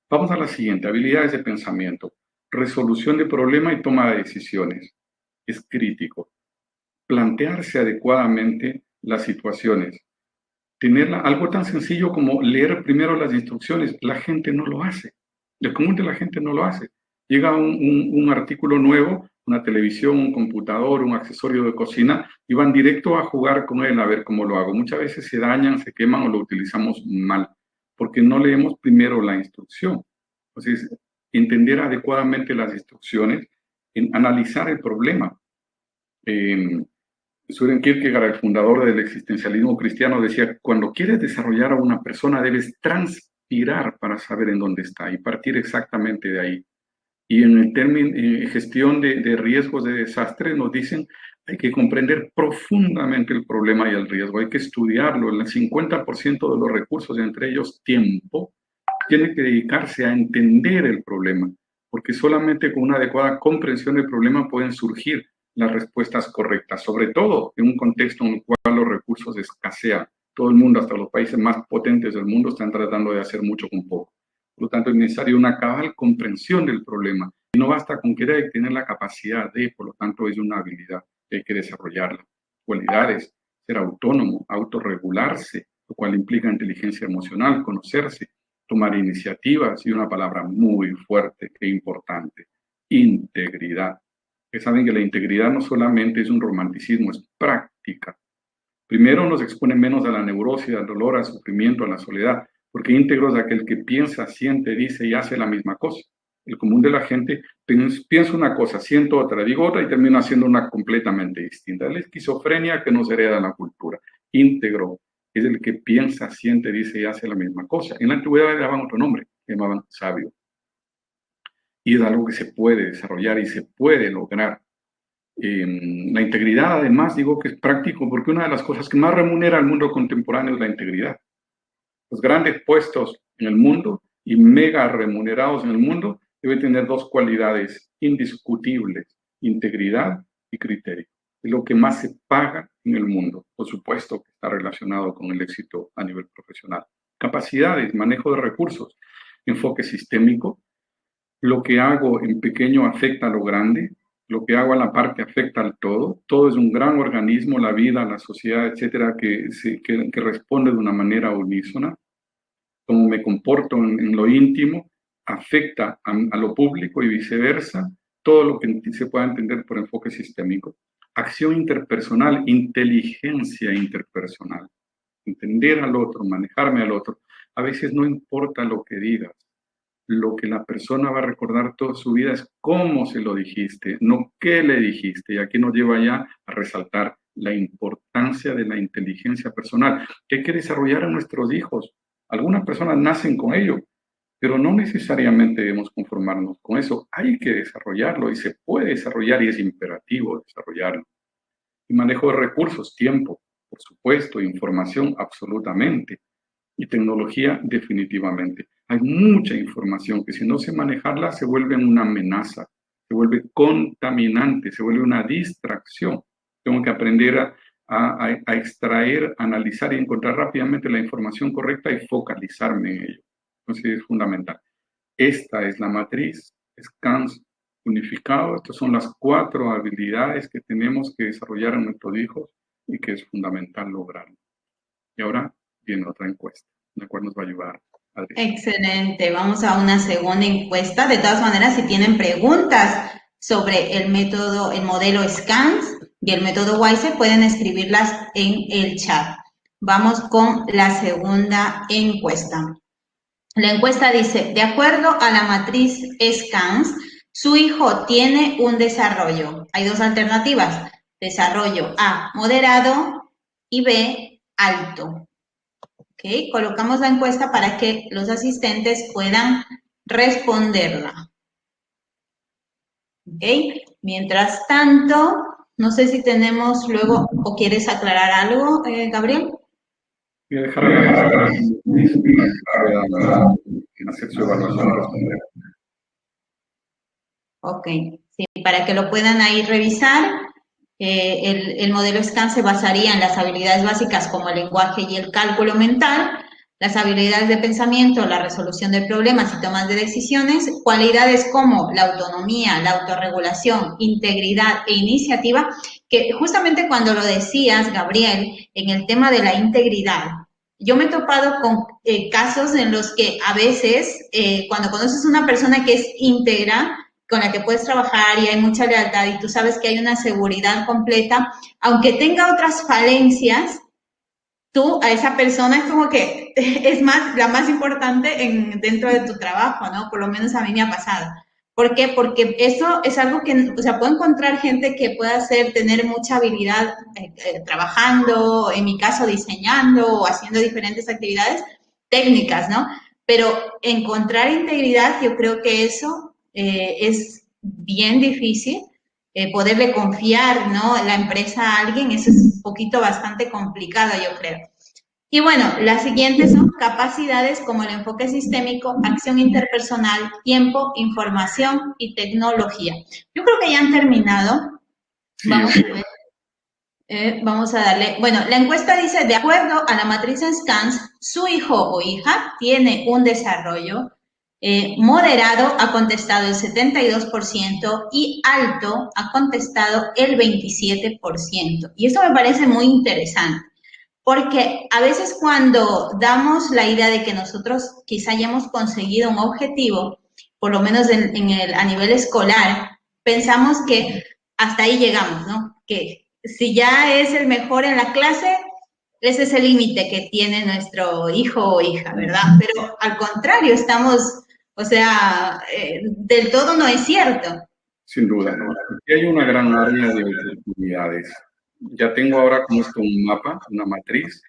Vamos a la siguiente, habilidades de pensamiento. Resolución de problema y toma de decisiones. Es crítico. Plantearse adecuadamente las situaciones. Tener algo tan sencillo como leer primero las instrucciones. La gente no lo hace. El común de la gente no lo hace. Llega un artículo nuevo, una televisión, un computador, un accesorio de cocina, y van directo a jugar con él a ver cómo lo hago. Muchas veces se dañan, se queman o lo utilizamos mal, porque no leemos primero la instrucción. Entonces, entender adecuadamente las instrucciones, en analizar el problema. Søren Kierkegaard, el fundador del existencialismo cristiano, decía: cuando quieres desarrollar a una persona debes transpirar para saber en dónde está y partir exactamente de ahí. Y en el término gestión de riesgos de desastre nos dicen: hay que comprender profundamente el problema y el riesgo, hay que estudiarlo. El 50% de los recursos, entre ellos tiempo, tiene que dedicarse a entender el problema, porque solamente con una adecuada comprensión del problema pueden surgir las respuestas correctas, sobre todo en un contexto en el cual los recursos escasean. Todo el mundo, hasta los países más potentes del mundo, están tratando de hacer mucho con poco. Por lo tanto, es necesaria una cabal comprensión del problema. Y no basta con querer tener la capacidad de, por lo tanto, es una habilidad que hay que desarrollarla. Cualidades: ser autónomo, autorregularse, lo cual implica inteligencia emocional, conocerse, tomar iniciativas, y una palabra muy fuerte e importante: integridad. Que saben que la integridad no solamente es un romanticismo, es práctica. Primero, nos expone menos a la neurosis, al dolor, al sufrimiento, a la soledad, porque íntegro es aquel que piensa, siente, dice y hace la misma cosa. El común de la gente piensa una cosa, siento otra, digo otra y termino haciendo una completamente distinta. Es la esquizofrenia que nos hereda la cultura. Íntegro es el que piensa, siente, dice y hace la misma cosa. En la antigüedad le daban otro nombre, le llamaban sabio. Y es algo que se puede desarrollar y se puede lograr. La integridad, además, digo que es práctico porque una de las cosas que más remunera al mundo contemporáneo es la integridad. Los grandes puestos en el mundo y mega remunerados en el mundo deben tener dos cualidades indiscutibles: integridad y criterio. Es lo que más se paga en el mundo. Por supuesto que está relacionado con el éxito a nivel profesional. Capacidades, manejo de recursos, enfoque sistémico. Lo que hago en pequeño afecta a lo grande, lo que hago a la parte afecta al todo. Todo es un gran organismo, la vida, la sociedad, etcétera, que responde de una manera unísona. Cómo me comporto en lo íntimo afecta a lo público y viceversa. Todo lo que se pueda entender por enfoque sistémico. Acción interpersonal, inteligencia interpersonal. Entender al otro, manejarme al otro. A veces no importa lo que digas. Lo que la persona va a recordar toda su vida es cómo se lo dijiste, no qué le dijiste. Y aquí nos lleva ya a resaltar la importancia de la inteligencia personal, que hay que desarrollar a nuestros hijos. Algunas personas nacen con ello, pero no necesariamente debemos conformarnos con eso. Hay que desarrollarlo y se puede desarrollar y es imperativo desarrollarlo. Y manejo de recursos, tiempo, por supuesto, información, absolutamente. Y tecnología, definitivamente. Hay mucha información que si no sé manejarla se vuelve una amenaza, se vuelve contaminante, se vuelve una distracción. Tengo que aprender a extraer, analizar y encontrar rápidamente la información correcta y focalizarme en ello. Entonces es fundamental. Esta es la matriz SCANS unificado. Estas son las 4 habilidades que tenemos que desarrollar en nuestros hijos y que es fundamental lograrlo. Y ahora viene otra encuesta, la cual nos va a ayudar. Adriana. Excelente. Vamos a una segunda encuesta. De todas maneras, si tienen preguntas sobre el método, el modelo SCANS y el método WISER, pueden escribirlas en el chat. Vamos con la segunda encuesta. La encuesta dice, de acuerdo a la matriz SCANS, su hijo tiene un desarrollo. Hay 2 alternativas. Desarrollo A, moderado, y B, alto. ¿Okay? Colocamos la encuesta para que los asistentes puedan responderla. ¿Okay? Mientras tanto, no sé si tenemos luego, o quieres aclarar algo, Gabriel. Voy a dejar a hacer su evaluación y responder. Ok, sí, para que lo puedan ahí revisar. El modelo SCANS se basaría en las habilidades básicas como el lenguaje y el cálculo mental, las habilidades de pensamiento, la resolución de problemas y tomas de decisiones, cualidades como la autonomía, la autorregulación, integridad e iniciativa, que justamente cuando lo decías, Gabriel, en el tema de la integridad, yo me he topado con casos en los que a veces, cuando conoces a una persona que es íntegra, con la que puedes trabajar y hay mucha lealtad y tú sabes que hay una seguridad completa, aunque tenga otras falencias, tú a esa persona es como que es la más importante dentro de tu trabajo, ¿no? Por lo menos a mí me ha pasado. ¿Por qué? Porque eso es algo que, o sea, puedo encontrar gente que pueda tener mucha habilidad trabajando, en mi caso diseñando o haciendo diferentes actividades técnicas, ¿no? Pero encontrar integridad, yo creo que eso es bien difícil, poderle confiar, ¿no? La empresa a alguien, eso es un poquito bastante complicado, yo creo. Y bueno, las siguientes son capacidades como el enfoque sistémico, acción interpersonal, tiempo, información y tecnología. Yo creo que ya han terminado. Sí. Vamos a ver. Vamos a darle, bueno, la encuesta dice, de acuerdo a la matriz SCANS, su hijo o hija tiene un desarrollo moderado, ha contestado el 72% y alto ha contestado el 27%. Y esto me parece muy interesante, porque a veces cuando damos la idea de que nosotros quizá hayamos conseguido un objetivo, por lo menos a nivel escolar, pensamos que hasta ahí llegamos, ¿no? Que si ya es el mejor en la clase, ese es el límite que tiene nuestro hijo o hija, ¿verdad? Pero al contrario, o sea, del todo no es cierto. Sin duda, no. Aquí hay una gran área de oportunidades. Ya tengo ahora con esto un mapa, una matriz,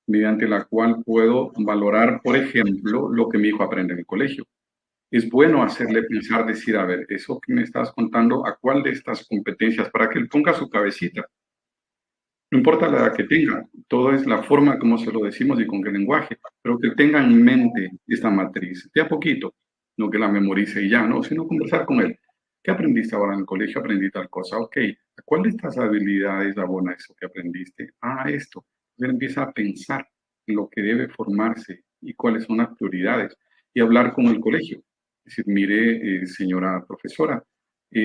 mediante la cual puedo valorar, por ejemplo, lo que mi hijo aprende en el colegio. Es bueno hacerle pensar, decir, a ver, eso que me estás contando, ¿a cuál de estas competencias? Para que él ponga su cabecita. No importa la edad que tenga, todo es la forma como se lo decimos y con qué lenguaje, pero que tenga en mente esta matriz, de a poquito, no que la memorice y ya, no, sino conversar con él. ¿Qué aprendiste ahora en el colegio? Aprendí tal cosa, ok. ¿A cuál de estas habilidades abona eso que aprendiste? Ah, esto. Él empieza a pensar en lo que debe formarse y cuáles son las prioridades y hablar con el colegio. Es decir, mire, señora profesora,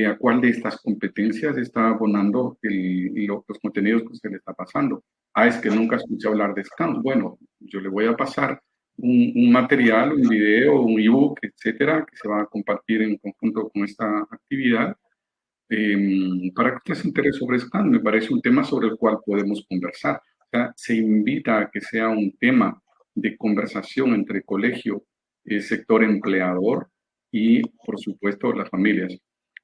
¿a cuál de estas competencias está abonando los contenidos que usted le está pasando? Ah, es que nunca escuché hablar de SCANS. Bueno, yo le voy a pasar un material, un video, un ebook, etcétera, que se va a compartir en conjunto con esta actividad para que usted se interese sobre SCANS. Me parece un tema sobre el cual podemos conversar. O sea, se invita a que sea un tema de conversación entre colegio, sector empleador y, por supuesto, las familias.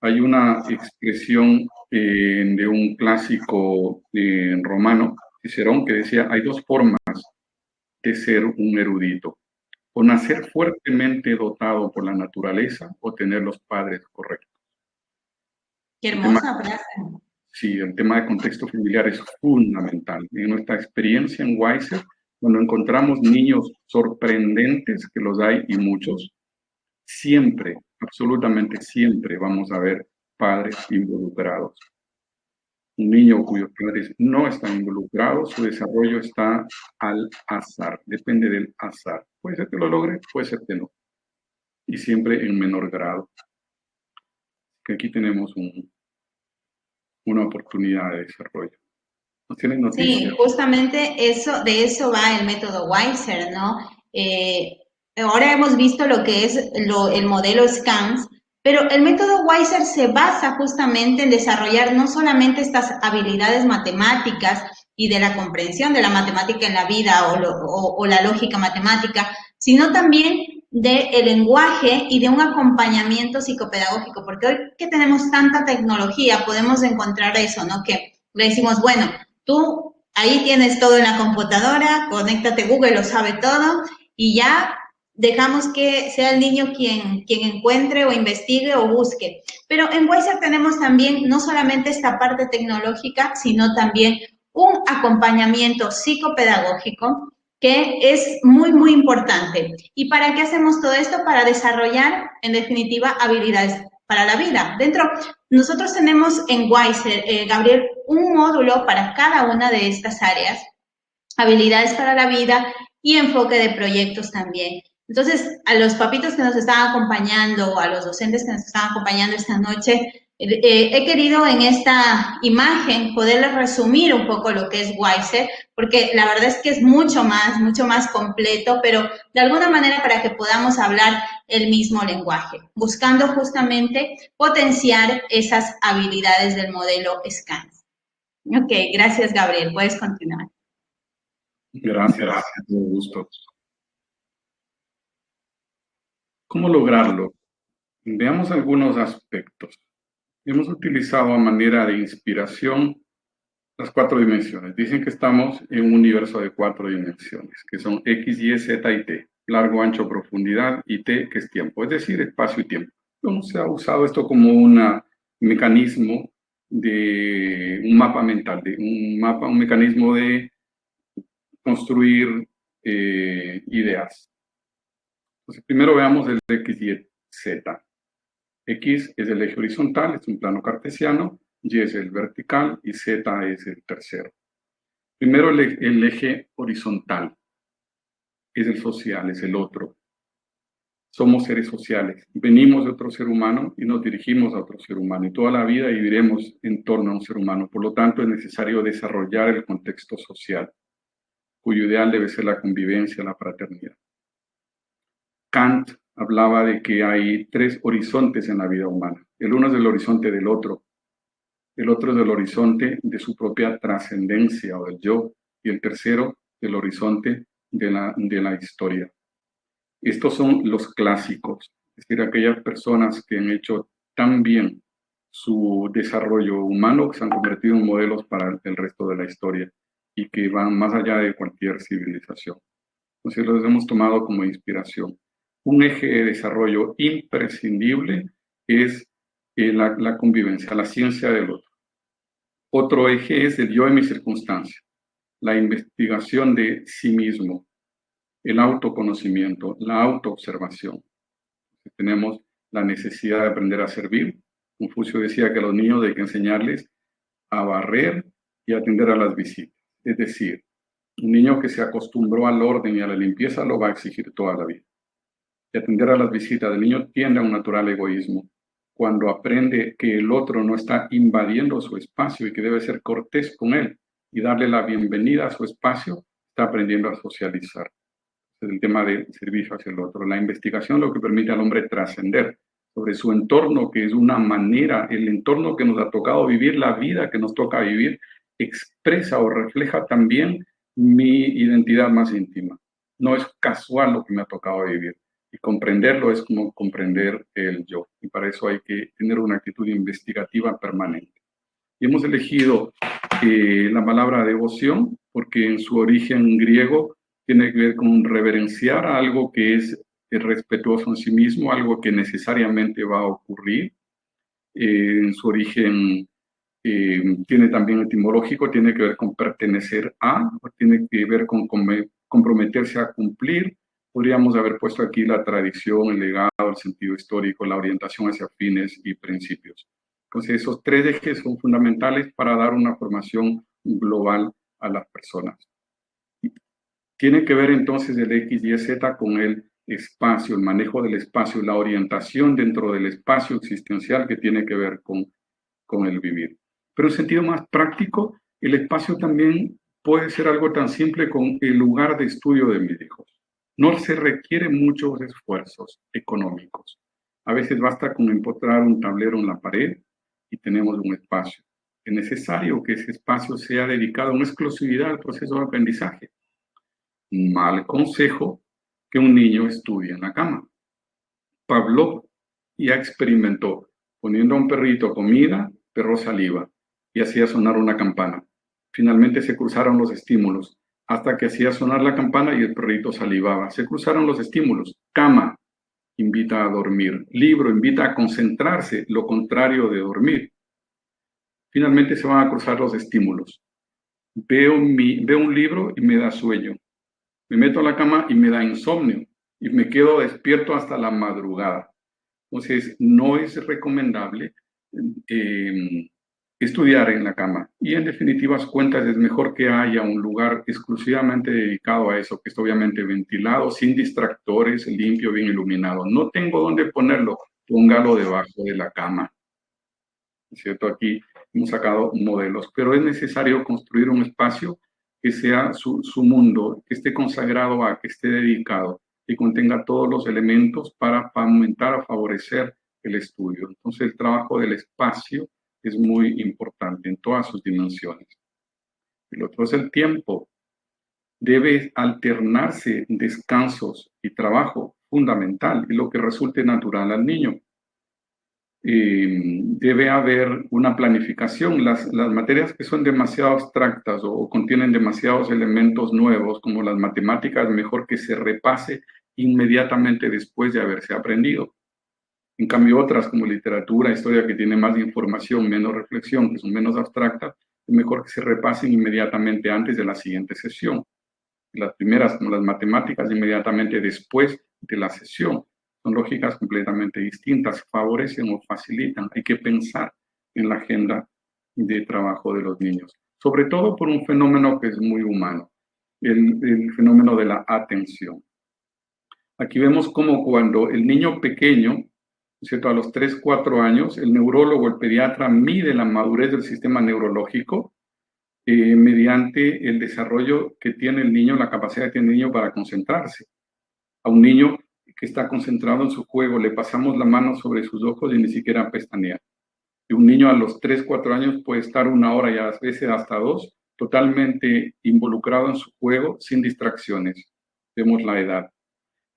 Hay una expresión de un clásico romano, Cicerón, que decía, hay 2 formas de ser un erudito. o nacer fuertemente dotado por la naturaleza o tener los padres correctos. Qué hermosa frase. Sí, el tema de contexto familiar es fundamental. En nuestra experiencia en Weiser, cuando encontramos niños sorprendentes, que los hay y muchos, siempre, absolutamente siempre vamos a ver padres involucrados. Un niño cuyos padres no están involucrados, su desarrollo está al azar, depende del azar. Puede ser que lo logre, puede ser que no. Y siempre en menor grado. Que aquí tenemos una oportunidad de desarrollo. ¿No tienen noticias? Sí, justamente de eso va el método Weiser, ¿no? Ahora hemos visto lo que es el modelo SCANS, pero el método Weiser se basa justamente en desarrollar no solamente estas habilidades matemáticas y de la comprensión de la matemática en la vida o la lógica matemática, sino también del lenguaje y de un acompañamiento psicopedagógico, porque hoy que tenemos tanta tecnología podemos encontrar eso, ¿no? Que le decimos, bueno, tú ahí tienes todo en la computadora, conéctate, Google lo sabe todo y ya dejamos que sea el niño quien encuentre o investigue o busque. Pero en Weiser tenemos también no solamente esta parte tecnológica, sino también un acompañamiento psicopedagógico que es muy, muy importante. ¿Y para qué hacemos todo esto? Para desarrollar, en definitiva, habilidades para la vida. Nosotros tenemos en Weiser, Gabriel, un módulo para cada una de estas áreas, habilidades para la vida y enfoque de proyectos también. Entonces, a los papitos que nos están acompañando, o a los docentes que nos están acompañando esta noche, he querido en esta imagen poderles resumir un poco lo que es Weiser, porque la verdad es que es mucho más completo, pero de alguna manera para que podamos hablar el mismo lenguaje, buscando justamente potenciar esas habilidades del modelo SCANS. Ok, gracias, Gabriel. Puedes continuar. Gracias, con gusto. ¿Cómo lograrlo? Veamos algunos aspectos. Hemos utilizado a manera de inspiración las 4 dimensiones. Dicen que estamos en un universo de 4 dimensiones, que son X, Y, Z y T. Largo, ancho, profundidad y T, que es tiempo, es decir, espacio y tiempo. Entonces, se ha usado esto como un mecanismo de un mapa mental, un mecanismo de construir ideas. Entonces, primero veamos el X, Y, Z. X es el eje horizontal, es un plano cartesiano, Y es el vertical y Z es el tercero. Primero el eje horizontal es el social, es el otro. Somos seres sociales, venimos de otro ser humano y nos dirigimos a otro ser humano y toda la vida viviremos en torno a un ser humano. Por lo tanto, es necesario desarrollar el contexto social, cuyo ideal debe ser la convivencia, la fraternidad. Kant hablaba de que hay 3 horizontes en la vida humana. El uno es el horizonte del otro, el otro es el horizonte de su propia trascendencia o del yo, y el tercero, el horizonte de la historia. Estos son los clásicos, es decir, aquellas personas que han hecho tan bien su desarrollo humano que se han convertido en modelos para el resto de la historia y que van más allá de cualquier civilización. Entonces los hemos tomado como inspiración. Un eje de desarrollo imprescindible es la convivencia, la ciencia del otro. Otro eje es el yo en mi circunstancia, la investigación de sí mismo, el autoconocimiento, la autoobservación. Tenemos la necesidad de aprender a servir. Confucio decía que a los niños hay que enseñarles a barrer y atender a las visitas. Es decir, un niño que se acostumbró al orden y a la limpieza lo va a exigir toda la vida. Y atender a las visitas del niño tiende a un natural egoísmo. Cuando aprende que el otro no está invadiendo su espacio y que debe ser cortés con él y darle la bienvenida a su espacio, está aprendiendo a socializar. Es el tema de servicio hacia el otro. La investigación lo que permite al hombre trascender sobre su entorno, que es una manera, el entorno que nos ha tocado vivir, la vida que nos toca vivir, expresa o refleja también mi identidad más íntima. No es casual lo que me ha tocado vivir. Y comprenderlo es como comprender el yo. Y para eso hay que tener una actitud investigativa permanente. Y hemos elegido la palabra devoción porque en su origen griego tiene que ver con reverenciar algo que es respetuoso en sí mismo, algo que necesariamente va a ocurrir. En su origen tiene también etimológico, tiene que ver con pertenecer a, o tiene que ver con comprometerse a cumplir. Podríamos haber puesto aquí la tradición, el legado, el sentido histórico, la orientación hacia fines y principios. Entonces, esos tres ejes son fundamentales para dar una formación global a las personas. Tiene que ver entonces el X, Y, Z con el espacio, el manejo del espacio, la orientación dentro del espacio existencial que tiene que ver con el vivir. Pero en sentido más práctico, el espacio también puede ser algo tan simple como el lugar de estudio de mis hijos. No se requieren muchos esfuerzos económicos. A veces basta con empotrar un tablero en la pared y tenemos un espacio. Es necesario que ese espacio sea dedicado en exclusividad al proceso de aprendizaje. Mal consejo que un niño estudie en la cama. Pavlov ya experimentó poniendo a un perrito comida, perro saliva y hacía sonar una campana. Finalmente se cruzaron los estímulos hasta que hacía sonar la campana y el perrito salivaba. Se cruzaron los estímulos. Cama invita a dormir. Libro invita a concentrarse, lo contrario de dormir. Finalmente se van a cruzar los estímulos. Veo un libro y me da sueño. Me meto a la cama y me da insomnio y me quedo despierto hasta la madrugada. Entonces, no es recomendable estudiar en la cama. Y en definitivas cuentas es mejor que haya un lugar exclusivamente dedicado a eso, que es obviamente ventilado, sin distractores, limpio, bien iluminado. No tengo dónde ponerlo, póngalo debajo de la cama. ¿Es cierto? Aquí hemos sacado modelos, pero es necesario construir un espacio que sea su mundo, que esté consagrado a, que esté dedicado, que contenga todos los elementos para fomentar o favorecer el estudio. Entonces, el trabajo del espacio es muy importante en todas sus dimensiones. El otro es el tiempo. Debe alternarse descansos y trabajo, fundamental, y lo que resulte natural al niño. Debe haber una planificación. Las materias que son demasiado abstractas o contienen demasiados elementos nuevos, como las matemáticas, mejor que se repase inmediatamente después de haberse aprendido. En cambio, otras como literatura, historia, que tiene más información, menos reflexión, que son menos abstractas, es mejor que se repasen inmediatamente antes de la siguiente sesión. Las primeras, como las matemáticas, inmediatamente después de la sesión. Son lógicas completamente distintas, favorecen o facilitan. Hay que pensar en la agenda de trabajo de los niños, sobre todo por un fenómeno que es muy humano, el fenómeno de la atención. Aquí vemos cómo cuando el niño pequeño, ¿cierto? A los 3, 4 años, el neurólogo, el pediatra, mide la madurez del sistema neurológico mediante el desarrollo que tiene el niño, la capacidad que tiene el niño para concentrarse. A un niño que está concentrado en su juego, le pasamos la mano sobre sus ojos y ni siquiera pestanea. Y un niño a los 3, 4 años puede estar 1 hora y a veces hasta 2, totalmente involucrado en su juego, sin distracciones. Vemos la edad.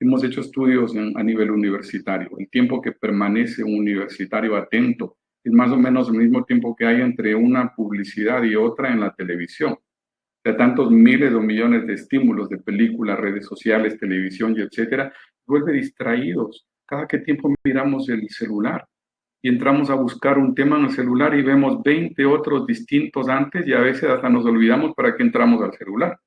Hemos hecho estudios a nivel universitario. El tiempo que permanece un universitario atento es más o menos el mismo tiempo que hay entre una publicidad y otra en la televisión. De tantos miles o millones de estímulos de películas, redes sociales, televisión y etcétera, vuelve distraídos. Cada que tiempo miramos el celular y entramos a buscar un tema en el celular y vemos 20 otros distintos antes y a veces hasta nos olvidamos para qué entramos al celular.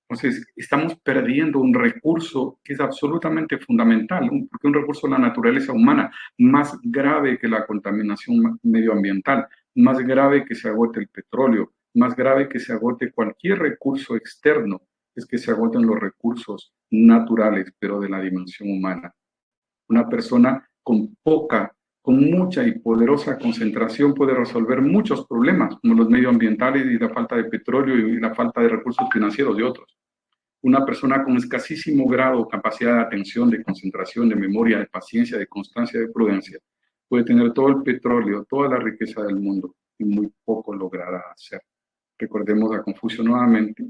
Entonces, estamos perdiendo un recurso que es absolutamente fundamental, porque un recurso de la naturaleza humana más grave que la contaminación medioambiental, más grave que se agote el petróleo, más grave que se agote cualquier recurso externo, es que se agoten los recursos naturales, pero de la dimensión humana. Una persona con mucha y poderosa concentración puede resolver muchos problemas, como los medioambientales y la falta de petróleo y la falta de recursos financieros de otros. Una persona con escasísimo grado, capacidad de atención, de concentración, de memoria, de paciencia, de constancia, de prudencia, puede tener todo el petróleo, toda la riqueza del mundo y muy poco logrará hacer. Recordemos a Confucio nuevamente,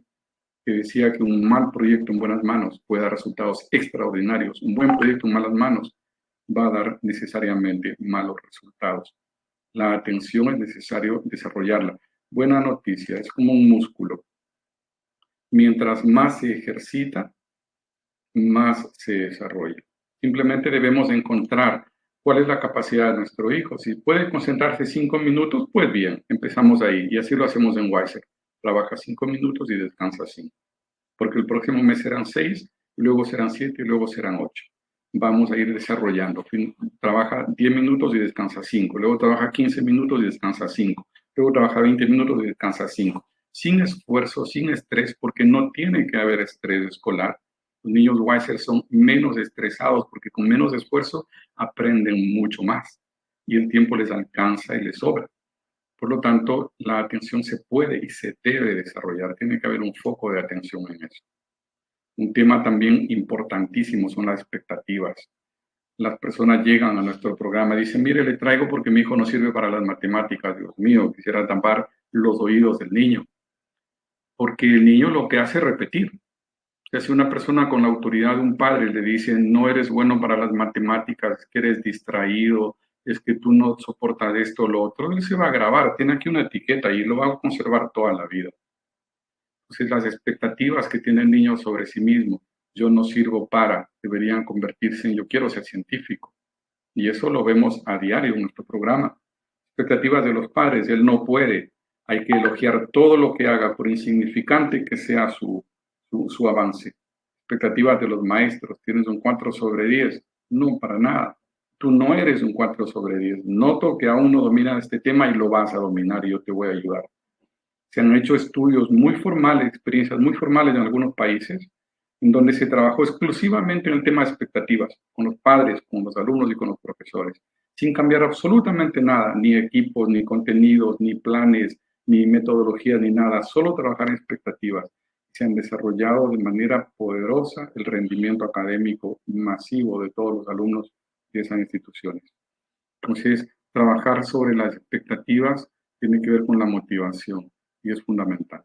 que decía que un mal proyecto en buenas manos puede dar resultados extraordinarios. Un buen proyecto en malas manos va a dar necesariamente malos resultados. La atención es necesario desarrollarla. Buena noticia, es como un músculo. Mientras más se ejercita, más se desarrolla. Simplemente debemos encontrar cuál es la capacidad de nuestro hijo. Si puede concentrarse 5 minutos, pues bien, empezamos ahí. Y así lo hacemos en Wiser. Trabaja 5 minutos y descansa 5. Porque el próximo mes serán 6, y luego serán 7 y luego serán 8. Vamos a ir desarrollando. Trabaja 10 minutos y descansa 5. Luego trabaja 15 minutos y descansa 5. Luego trabaja 20 minutos y descansa 5. Sin esfuerzo, sin estrés, porque no tiene que haber estrés escolar. Los niños Wiser son menos estresados porque con menos esfuerzo aprenden mucho más y el tiempo les alcanza y les sobra. Por lo tanto, la atención se puede y se debe desarrollar. Tiene que haber un foco de atención en eso. Un tema también importantísimo son las expectativas. Las personas llegan a nuestro programa y dicen, mire, le traigo porque mi hijo no sirve para las matemáticas. Dios mío, quisiera tapar los oídos del niño. Porque el niño lo que hace es repetir. O sea, si una persona con la autoridad de un padre le dice, no eres bueno para las matemáticas, es que eres distraído, es que tú no soportas esto o lo otro, él se va a grabar, tiene aquí una etiqueta y lo va a conservar toda la vida. Entonces, las expectativas que tiene el niño sobre sí mismo, yo no sirvo para, deberían convertirse en yo quiero ser científico. Y eso lo vemos a diario en nuestro programa. Expectativas de los padres, él no puede, hay que elogiar todo lo que haga, por insignificante que sea su avance. Expectativas de los maestros, tienes un 4 sobre 10, no, para nada. Tú no eres un 4 sobre 10. Noto que aún no dominas este tema y lo vas a dominar y yo te voy a ayudar. Se han hecho estudios muy formales, experiencias muy formales en algunos países, en donde se trabajó exclusivamente en el tema de expectativas, con los padres, con los alumnos y con los profesores, sin cambiar absolutamente nada, ni equipos, ni contenidos, ni planes, ni metodologías, ni nada, solo trabajar en expectativas. Se han desarrollado de manera poderosa el rendimiento académico masivo de todos los alumnos de esas instituciones. Entonces, trabajar sobre las expectativas tiene que ver con la motivación y es fundamental.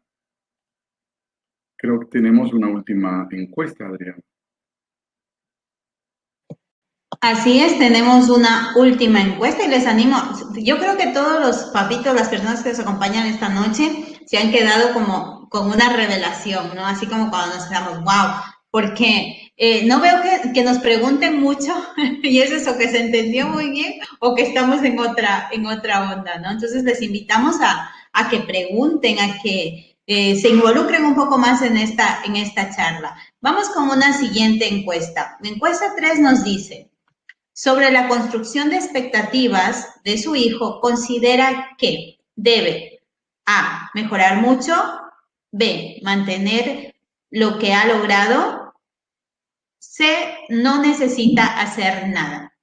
Creo que tenemos una última encuesta, Adriana. Así es, tenemos una última encuesta y les animo, yo creo que todos los papitos, las personas que nos acompañan esta noche, se han quedado como con una revelación, ¿no? Así como cuando nos quedamos, wow, porque no veo que nos pregunten mucho y es eso, que se entendió muy bien o que estamos en otra onda, ¿no? Entonces les invitamos a que pregunten, a que se involucren un poco más en esta charla. Vamos con una siguiente encuesta. La encuesta 3 nos dice, sobre la construcción de expectativas de su hijo, considera que debe A, mejorar mucho, B, mantener lo que ha logrado, C, no necesita hacer nada.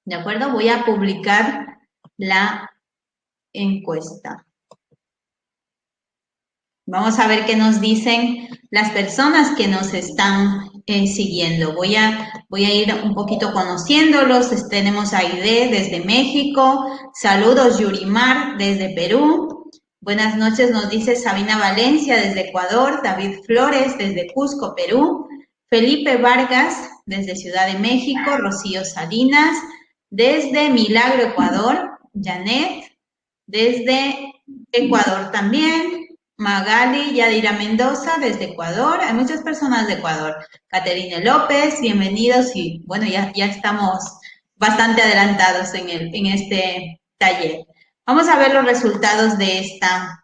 ¿De acuerdo? Voy a publicar la encuesta. Vamos a ver qué nos dicen las personas que nos están siguiendo. Voy a ir un poquito conociéndolos. Tenemos a Aide desde México. Saludos, Yurimar desde Perú. Buenas noches, nos dice Sabina Valencia desde Ecuador. David Flores desde Cusco, Perú. Felipe Vargas desde Ciudad de México. Rocío Salinas desde Milagro, Ecuador. Janet desde Ecuador también. Magali Yadira Mendoza desde Ecuador, hay muchas personas de Ecuador. Caterine López, bienvenidos y bueno, ya estamos bastante adelantados en este taller. Vamos a ver los resultados de esta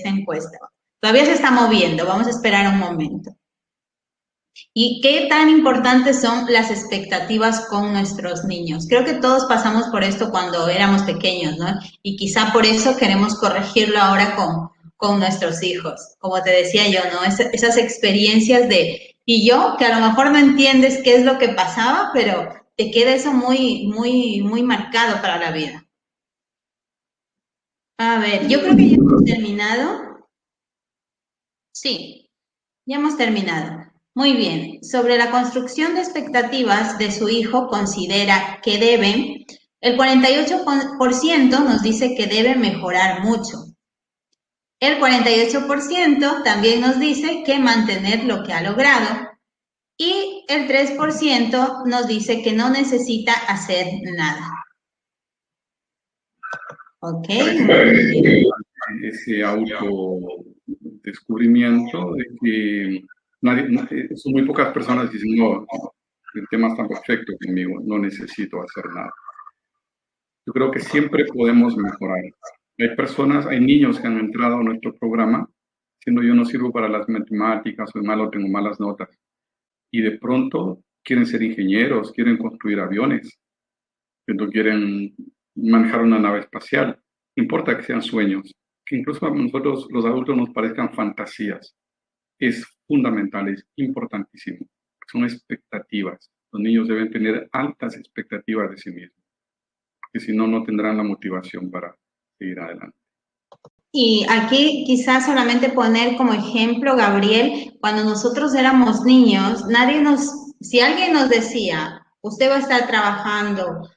encuesta. Todavía se está moviendo, vamos a esperar un momento. ¿Y qué tan importantes son las expectativas con nuestros niños? Creo que todos pasamos por esto cuando éramos pequeños, ¿no? Y quizá por eso queremos corregirlo ahora con nuestros hijos, como te decía yo, ¿no? Esas experiencias y yo, que a lo mejor no entiendes qué es lo que pasaba, pero te queda eso muy, muy, muy marcado para la vida. A ver, yo creo que ya hemos terminado. Sí, ya hemos terminado. Muy bien. Sobre la construcción de expectativas de su hijo, considera que debe, el 48% nos dice que debe mejorar mucho. El 48% también nos dice que mantener lo que ha logrado y el 3% nos dice que no necesita hacer nada. ¿Ok? Ese descubrimiento de que son muy pocas personas que dicen, no, el tema está perfecto conmigo, no necesito hacer nada. Yo creo que siempre podemos mejorar. Hay niños que han entrado a nuestro programa diciendo yo no sirvo para las matemáticas, soy malo, tengo malas notas. Y de pronto quieren ser ingenieros, quieren construir aviones, quieren manejar una nave espacial. No importa que sean sueños, que incluso a nosotros los adultos nos parezcan fantasías. Es fundamental, es importantísimo. Son expectativas. Los niños deben tener altas expectativas de sí mismos, porque si no, no tendrán la motivación para seguir adelante. Y aquí quizás solamente poner como ejemplo, Gabriel, cuando nosotros éramos niños, si alguien nos decía, usted va a estar trabajando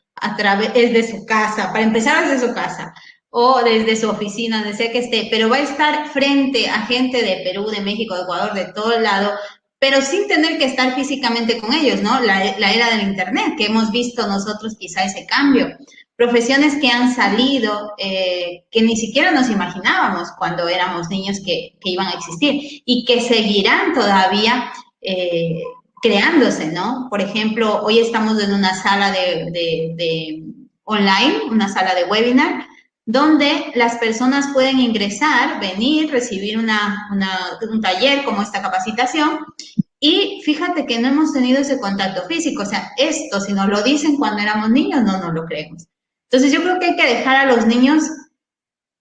desde su casa, para empezar desde su casa, o desde su oficina, donde sea que esté, pero va a estar frente a gente de Perú, de México, de Ecuador, de todo lado, pero sin tener que estar físicamente con ellos, ¿no? La era del Internet, que hemos visto nosotros quizá ese cambio. Profesiones que han salido, que ni siquiera nos imaginábamos cuando éramos niños que iban a existir y que seguirán todavía creándose, ¿no? Por ejemplo, hoy estamos en una sala de online, una sala de webinar, donde las personas pueden ingresar, venir, recibir un taller como esta capacitación. Y fíjate que no hemos tenido ese contacto físico, o sea, esto si nos lo dicen cuando éramos niños, no nos lo creemos. Entonces yo creo que hay que dejar a los niños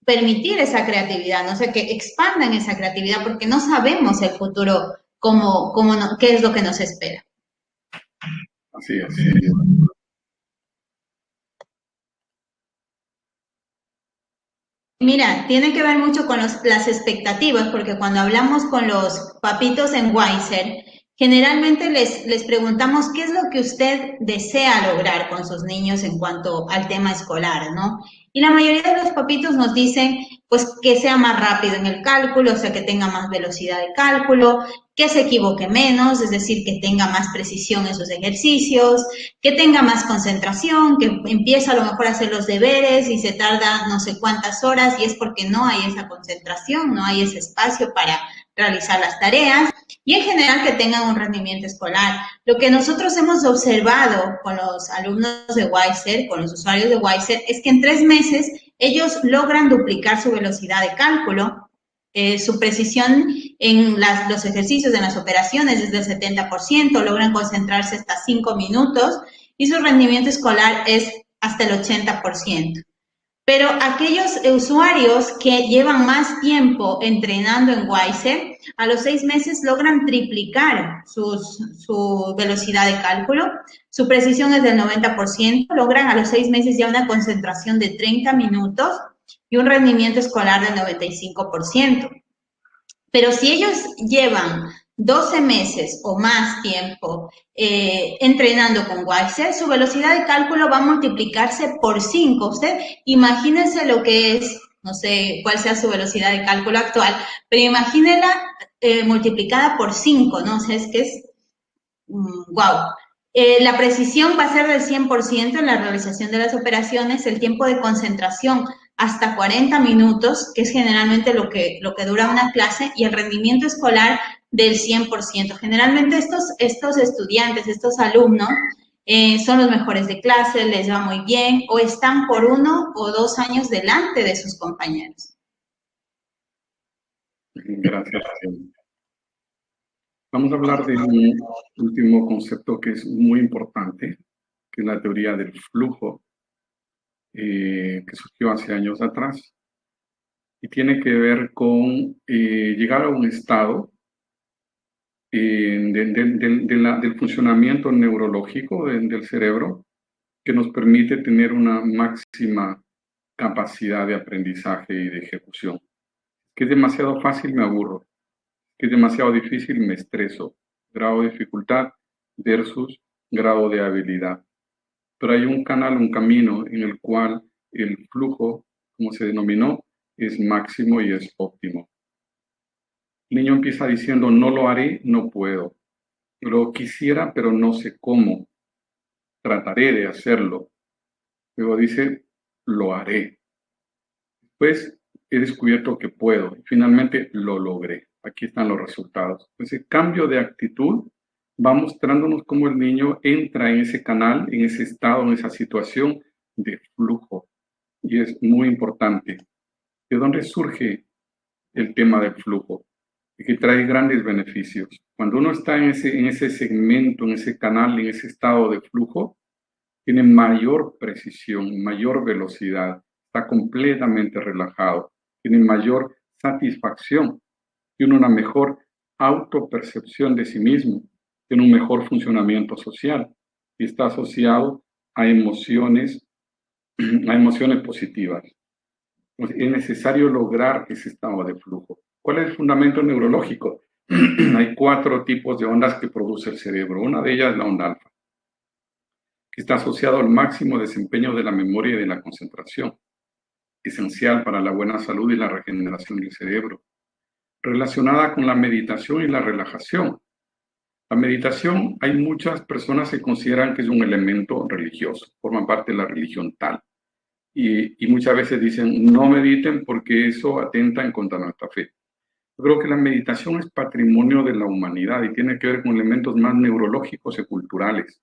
permitir esa creatividad, ¿no? O sea, que expandan esa creatividad porque no sabemos el futuro, qué es lo que nos espera. Así es. Mira, tiene que ver mucho con las expectativas, porque cuando hablamos con los papitos en Weiser, generalmente les preguntamos qué es lo que usted desea lograr con sus niños en cuanto al tema escolar, ¿no? Y la mayoría de los papitos nos dicen, pues, que sea más rápido en el cálculo, o sea, que tenga más velocidad de cálculo, que se equivoque menos, es decir, que tenga más precisión en sus ejercicios, que tenga más concentración, que empiece a lo mejor a hacer los deberes y se tarda no sé cuántas horas y es porque no hay esa concentración, no hay ese espacio para realizar las tareas y en general que tengan un rendimiento escolar. Lo que nosotros hemos observado con los alumnos de Weiser, con los usuarios de Weiser, es que en 3 meses ellos logran duplicar su velocidad de cálculo, su precisión en los ejercicios, en las operaciones es del 70%, logran concentrarse hasta 5 minutos y su rendimiento escolar es hasta el 80%. Pero aquellos usuarios que llevan más tiempo entrenando en Weiser, a los 6 meses logran triplicar su velocidad de cálculo, su precisión es del 90%, logran a los 6 meses ya una concentración de 30 minutos y un rendimiento escolar del 95%. Pero si ellos llevan 12 meses o más tiempo entrenando con Weiser, su velocidad de cálculo va a multiplicarse por 5. Usted imagínense lo que es, no sé cuál sea su velocidad de cálculo actual, pero imagínela multiplicada por 5, ¿no? O sea, es que es wow. La precisión va a ser del 100% en la realización de las operaciones, el tiempo de concentración hasta 40 minutos, que es generalmente lo que dura una clase, y el rendimiento escolar del 100%. Generalmente estos estudiantes, estos alumnos, son los mejores de clase, les va muy bien, o están por 1 o 2 años delante de sus compañeros. Gracias. Vamos a hablar de un último concepto que es muy importante, que es la teoría del flujo, que surgió hace años atrás, y tiene que ver con llegar a un estado del funcionamiento neurológico del cerebro que nos permite tener una máxima capacidad de aprendizaje y de ejecución. Que es demasiado fácil, me aburro. Que es demasiado difícil, me estreso. Grado de dificultad versus grado de habilidad. Pero hay un canal, un camino en el cual el flujo, como se denominó, es máximo y es óptimo. El niño empieza diciendo, no lo haré, no puedo. Lo quisiera, pero no sé cómo. Trataré de hacerlo. Luego dice, lo haré. Después he descubierto que puedo. Y finalmente lo logré. Aquí están los resultados. Ese cambio de actitud va mostrándonos cómo el niño entra en ese canal, en ese estado, en esa situación de flujo. Y es muy importante. ¿De dónde surge el tema del flujo? Y que trae grandes beneficios. Cuando uno está en ese segmento, en ese canal, en ese estado de flujo, tiene mayor precisión, mayor velocidad, está completamente relajado, tiene mayor satisfacción, tiene una mejor autopercepción de sí mismo, tiene un mejor funcionamiento social y está asociado a emociones positivas. Es necesario lograr ese estado de flujo. ¿Cuál es el fundamento neurológico? Hay 4 tipos de ondas que produce el cerebro. Una de ellas es la onda alfa, que está asociado al máximo desempeño de la memoria y de la concentración, esencial para la buena salud y la regeneración del cerebro, relacionada con la meditación y la relajación. La meditación, hay muchas personas que consideran que es un elemento religioso, forma parte de la religión tal. Y muchas veces dicen, no mediten porque eso atenta en contra de nuestra fe. Yo creo que la meditación es patrimonio de la humanidad y tiene que ver con elementos más neurológicos y culturales.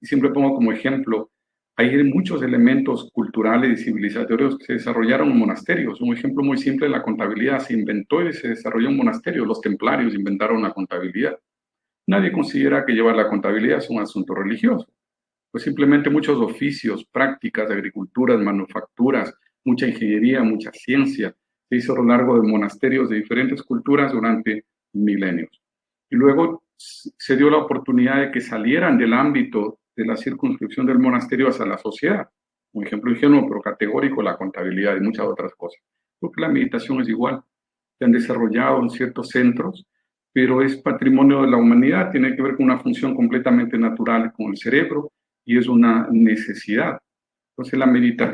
Y siempre pongo como ejemplo, hay muchos elementos culturales y civilizatorios que se desarrollaron en monasterios. Un ejemplo muy simple, la contabilidad se inventó y se desarrolló en monasterios. Los templarios inventaron la contabilidad. Nadie considera que llevar la contabilidad es un asunto religioso. Pues simplemente muchos oficios, prácticas de agricultura, manufacturas, mucha ingeniería, mucha ciencia, se hizo a lo largo de monasterios de diferentes culturas durante milenios. Y luego se dio la oportunidad de que salieran del ámbito de la circunscripción del monasterio hacia la sociedad. Un ejemplo ingenuo pero categórico, la contabilidad y muchas otras cosas. Porque la meditación es igual. Se han desarrollado en ciertos centros, pero es patrimonio de la humanidad, tiene que ver con una función completamente natural con el cerebro y es una necesidad. Entonces,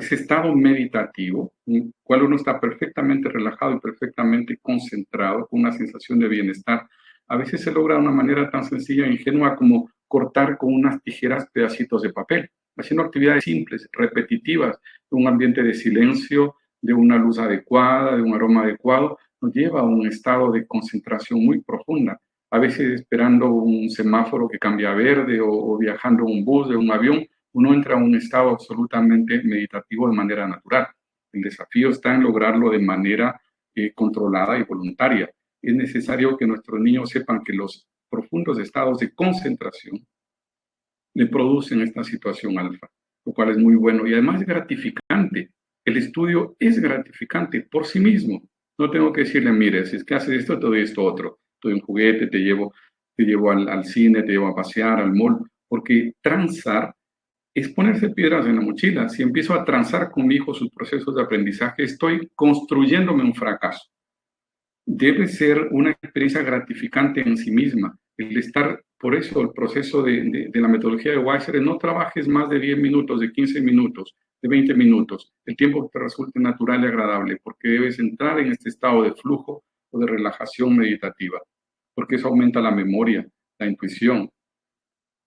ese estado meditativo, en el cual uno está perfectamente relajado y perfectamente concentrado, con una sensación de bienestar, a veces se logra de una manera tan sencilla e ingenua como cortar con unas tijeras pedacitos de papel, haciendo actividades simples, repetitivas, de un ambiente de silencio, de una luz adecuada, de un aroma adecuado, nos lleva a un estado de concentración muy profunda. A veces esperando un semáforo que cambia a verde o viajando en un bus, de un avión, uno entra a un estado absolutamente meditativo de manera natural. El desafío está en lograrlo de manera controlada y voluntaria. Es necesario que nuestros niños sepan que los profundos estados de concentración le producen esta situación alfa, lo cual es muy bueno y además es gratificante. El estudio es gratificante por sí mismo. No tengo que decirle, mire, si es que haces esto, te doy esto otro. Te doy un juguete, te llevo al cine, te llevo a pasear, al mall, porque transar es ponerse piedras en la mochila. Si empiezo a transar con mi hijo sus procesos de aprendizaje, estoy construyéndome un fracaso. Debe ser una experiencia gratificante en sí misma. El estar, por eso el proceso de la metodología de Weiser, no trabajes más de 10 minutos, de 15 minutos, de 20 minutos, el tiempo que te resulte natural y agradable, porque debes entrar en este estado de flujo o de relajación meditativa, porque eso aumenta la memoria, la intuición.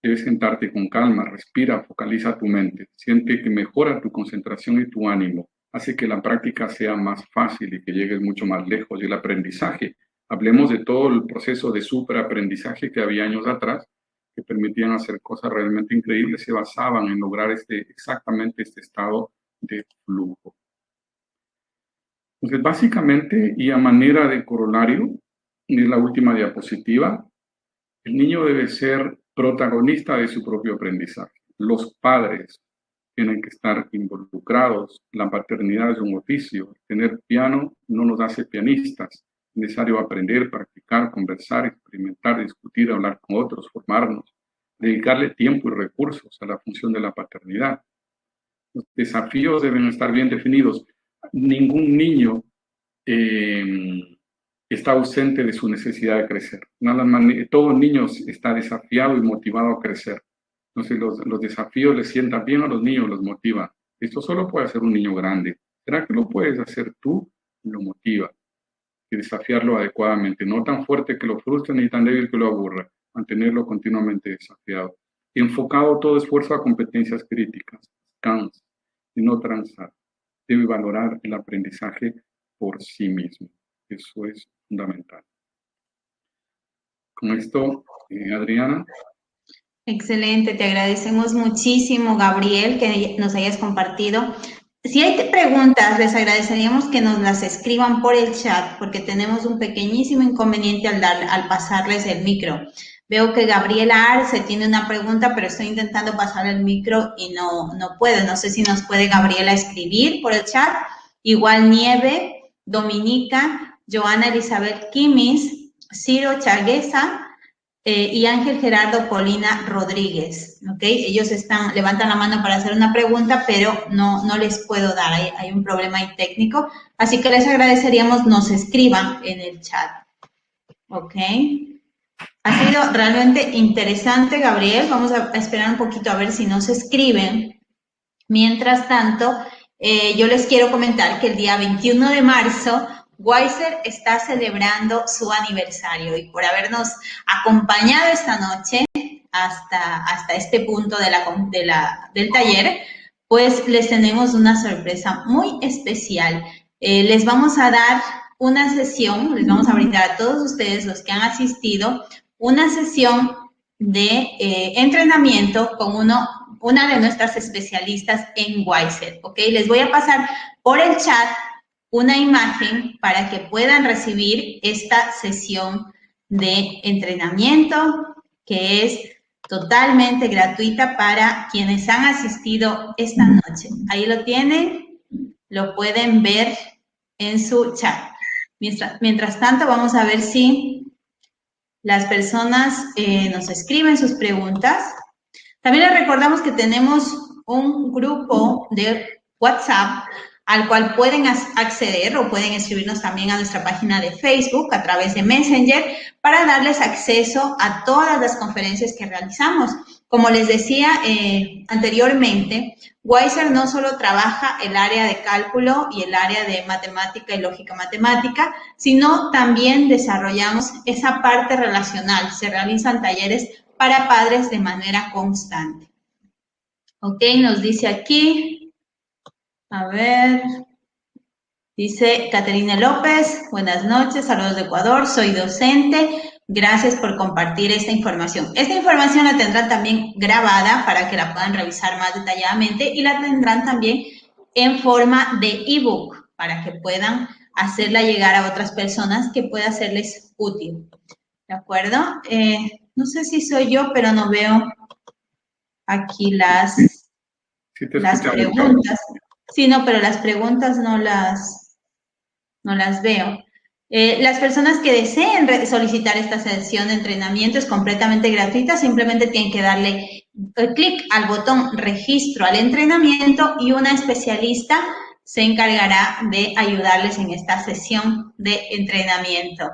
Debes sentarte con calma, respira, focaliza tu mente, siente que mejora tu concentración y tu ánimo, hace que la práctica sea más fácil y que llegues mucho más lejos. Y el aprendizaje, hablemos de todo el proceso de superaprendizaje que había años atrás, que permitían hacer cosas realmente increíbles, se basaban en lograr exactamente este estado de flujo. Entonces, básicamente, y a manera de corolario, en la última diapositiva, el niño debe ser protagonista de su propio aprendizaje. Los padres tienen que estar involucrados. La paternidad es un oficio. Tener piano no nos hace pianistas. Es necesario aprender, practicar, conversar, experimentar, discutir, hablar con otros, formarnos, dedicarle tiempo y recursos a la función de la paternidad. Los desafíos deben estar bien definidos. Ningún niño está ausente de su necesidad de crecer. Todo niño está desafiado y motivado a crecer. Entonces los desafíos les sientan bien a los niños, los motiva. Esto solo puede hacer un niño grande. ¿Será que lo puedes hacer tú? Lo motiva. Y desafiarlo adecuadamente. No tan fuerte que lo frustre ni tan débil que lo aburra. Mantenerlo continuamente desafiado. Y enfocado todo esfuerzo a competencias críticas. Descansa y no transar. Debe valorar el aprendizaje por sí mismo. Eso es fundamental. Con esto, Adriana. Excelente, te agradecemos muchísimo, Gabriel, que nos hayas compartido. Si hay preguntas, les agradeceríamos que nos las escriban por el chat, porque tenemos un pequeñísimo inconveniente al pasarles el micro. Veo que Gabriela Arce tiene una pregunta, pero estoy intentando pasar el micro y no puedo. No sé si nos puede Gabriela escribir por el chat. Igual Nieve, Dominica, Joana Elizabeth Quimis, Ciro Chaguesa, y Ángel Gerardo Polina Rodríguez, ¿ok? Ellos levantan la mano para hacer una pregunta, pero no les puedo dar, hay un problema ahí técnico, así que les agradeceríamos nos escriban en el chat, ¿ok? Ha sido realmente interesante, Gabriel, vamos a esperar un poquito a ver si nos escriben. Mientras tanto, yo les quiero comentar que el día 21 de marzo, Wiser está celebrando su aniversario y por habernos acompañado esta noche hasta este punto del taller, pues les tenemos una sorpresa muy especial. Les vamos a dar una sesión, les vamos a brindar a todos ustedes, los que han asistido, una sesión de entrenamiento con una de nuestras especialistas en Wiser, ¿ok? Les voy a pasar por el chat una imagen para que puedan recibir esta sesión de entrenamiento que es totalmente gratuita para quienes han asistido esta noche. Ahí lo tienen, lo pueden ver en su chat. Mientras tanto, vamos a ver si las personas nos escriben sus preguntas. También les recordamos que tenemos un grupo de WhatsApp al cual pueden acceder o pueden escribirnos también a nuestra página de Facebook a través de Messenger para darles acceso a todas las conferencias que realizamos. Como les decía anteriormente, Wiser no solo trabaja el área de cálculo y el área de matemática y lógica matemática, sino también desarrollamos esa parte relacional. Se realizan talleres para padres de manera constante. Ok, nos dice aquí... A ver, dice Caterina López, buenas noches, saludos de Ecuador, soy docente, gracias por compartir esta información. Esta información la tendrán también grabada para que la puedan revisar más detalladamente y la tendrán también en forma de ebook para que puedan hacerla llegar a otras personas que pueda serles útil. ¿De acuerdo? No sé si soy yo, pero no veo aquí las preguntas. Sí, no, pero las preguntas no las veo. Las personas que deseen solicitar esta sesión de entrenamiento es completamente gratuita, simplemente tienen que darle clic al botón registro al entrenamiento y una especialista se encargará de ayudarles en esta sesión de entrenamiento.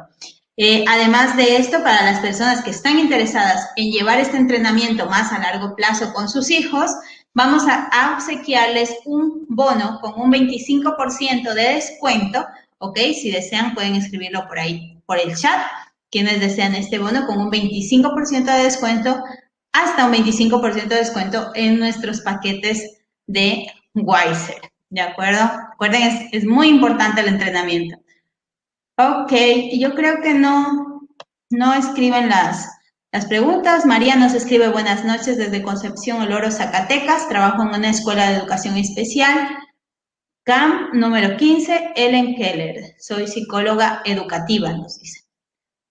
Además de esto, para las personas que están interesadas en llevar este entrenamiento más a largo plazo con sus hijos, vamos a obsequiarles un bono con un 25% de descuento, ¿ok? Si desean, pueden escribirlo por ahí, por el chat, quienes desean este bono con un 25% de descuento, hasta un 25% de descuento en nuestros paquetes de Wiser, ¿de acuerdo? Recuerden, es muy importante el entrenamiento. Ok, yo creo que no escriben las preguntas. María nos escribe, buenas noches desde Concepción, El Oro, Zacatecas. Trabajo en una escuela de educación especial. CAM número 15, Ellen Keller. Soy psicóloga educativa, nos dice.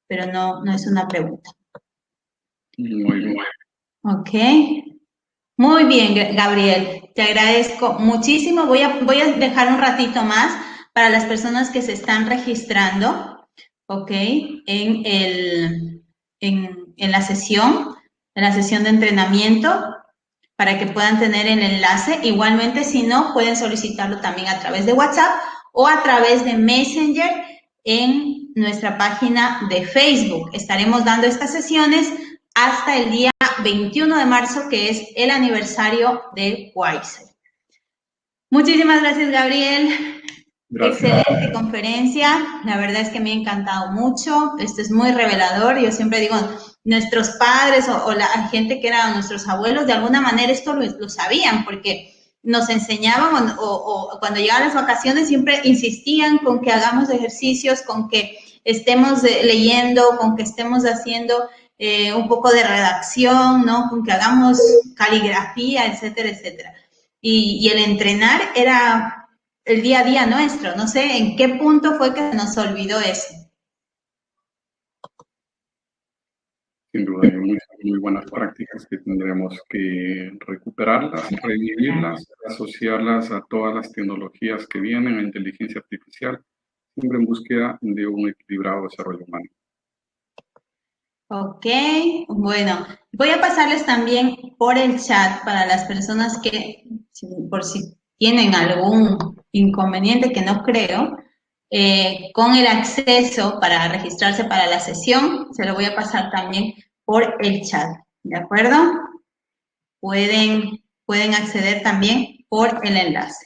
Pero no es una pregunta. Muy bien. Ok. Muy bien, Gabriel. Te agradezco muchísimo. Voy a dejar un ratito más para las personas que se están registrando, ok, en la sesión de entrenamiento, para que puedan tener el enlace. Igualmente, si no, pueden solicitarlo también a través de WhatsApp o a través de Messenger en nuestra página de Facebook. Estaremos dando estas sesiones hasta el día 21 de marzo, que es el aniversario de Wiser. Muchísimas gracias, Gabriel. Gracias. Excelente conferencia, la verdad es que me ha encantado mucho, esto es muy revelador. Yo siempre digo, nuestros padres o la gente que eran nuestros abuelos, de alguna manera esto lo sabían, porque nos enseñaban o cuando llegaban las vacaciones siempre insistían con que hagamos ejercicios, con que estemos leyendo, con que estemos haciendo un poco de redacción, ¿no? Con que hagamos caligrafía, etcétera, etcétera. Y el entrenar era el día a día nuestro. No sé en qué punto fue que nos olvidó eso. Sin duda, hay muy buenas prácticas que tendremos que recuperarlas, revivirlas, asociarlas a todas las tecnologías que vienen, a inteligencia artificial, siempre en búsqueda de un equilibrado desarrollo humano. Ok, bueno, voy a pasarles también por el chat para las personas que, por si tienen algún inconveniente, que no creo, con el acceso para registrarse para la sesión, se lo voy a pasar también por el chat, ¿de acuerdo? Pueden acceder también por el enlace.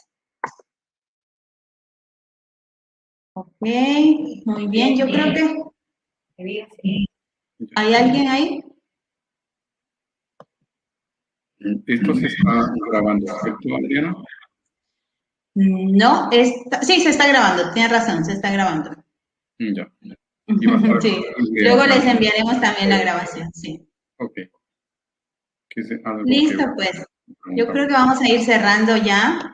Ok, muy bien, yo creo que... ¿Hay alguien ahí? ¿Esto se está grabando, cierto, Adriana? No, sí, se está grabando, tienes razón, se está grabando. Ya. Sí, luego les enviaremos también la grabación, sí. Ok. Listo, pues. Yo creo que vamos a ir cerrando ya,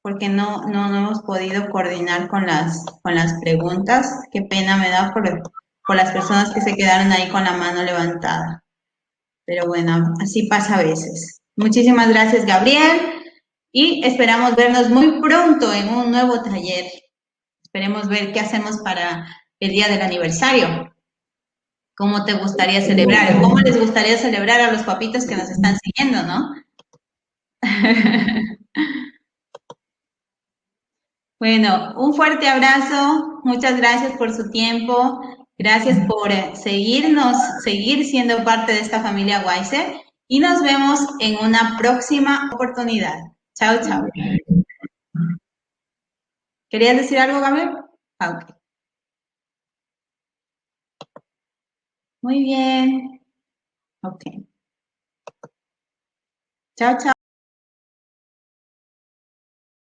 porque no hemos podido coordinar con las preguntas. Qué pena me da por las personas que se quedaron ahí con la mano levantada. Pero bueno, así pasa a veces. Muchísimas gracias, Gabriel, y esperamos vernos muy pronto en un nuevo taller. Esperemos ver qué hacemos para el día del aniversario. ¿Cómo te gustaría celebrar? ¿Cómo les gustaría celebrar a los papitos que nos están siguiendo, no? Bueno, un fuerte abrazo. Muchas gracias por su tiempo. Gracias por seguirnos, seguir siendo parte de esta familia Wiser. Y nos vemos en una próxima oportunidad. Chao, chao. ¿Querías decir algo, Gabriel? Ok. Muy bien. Ok. Chao, chao.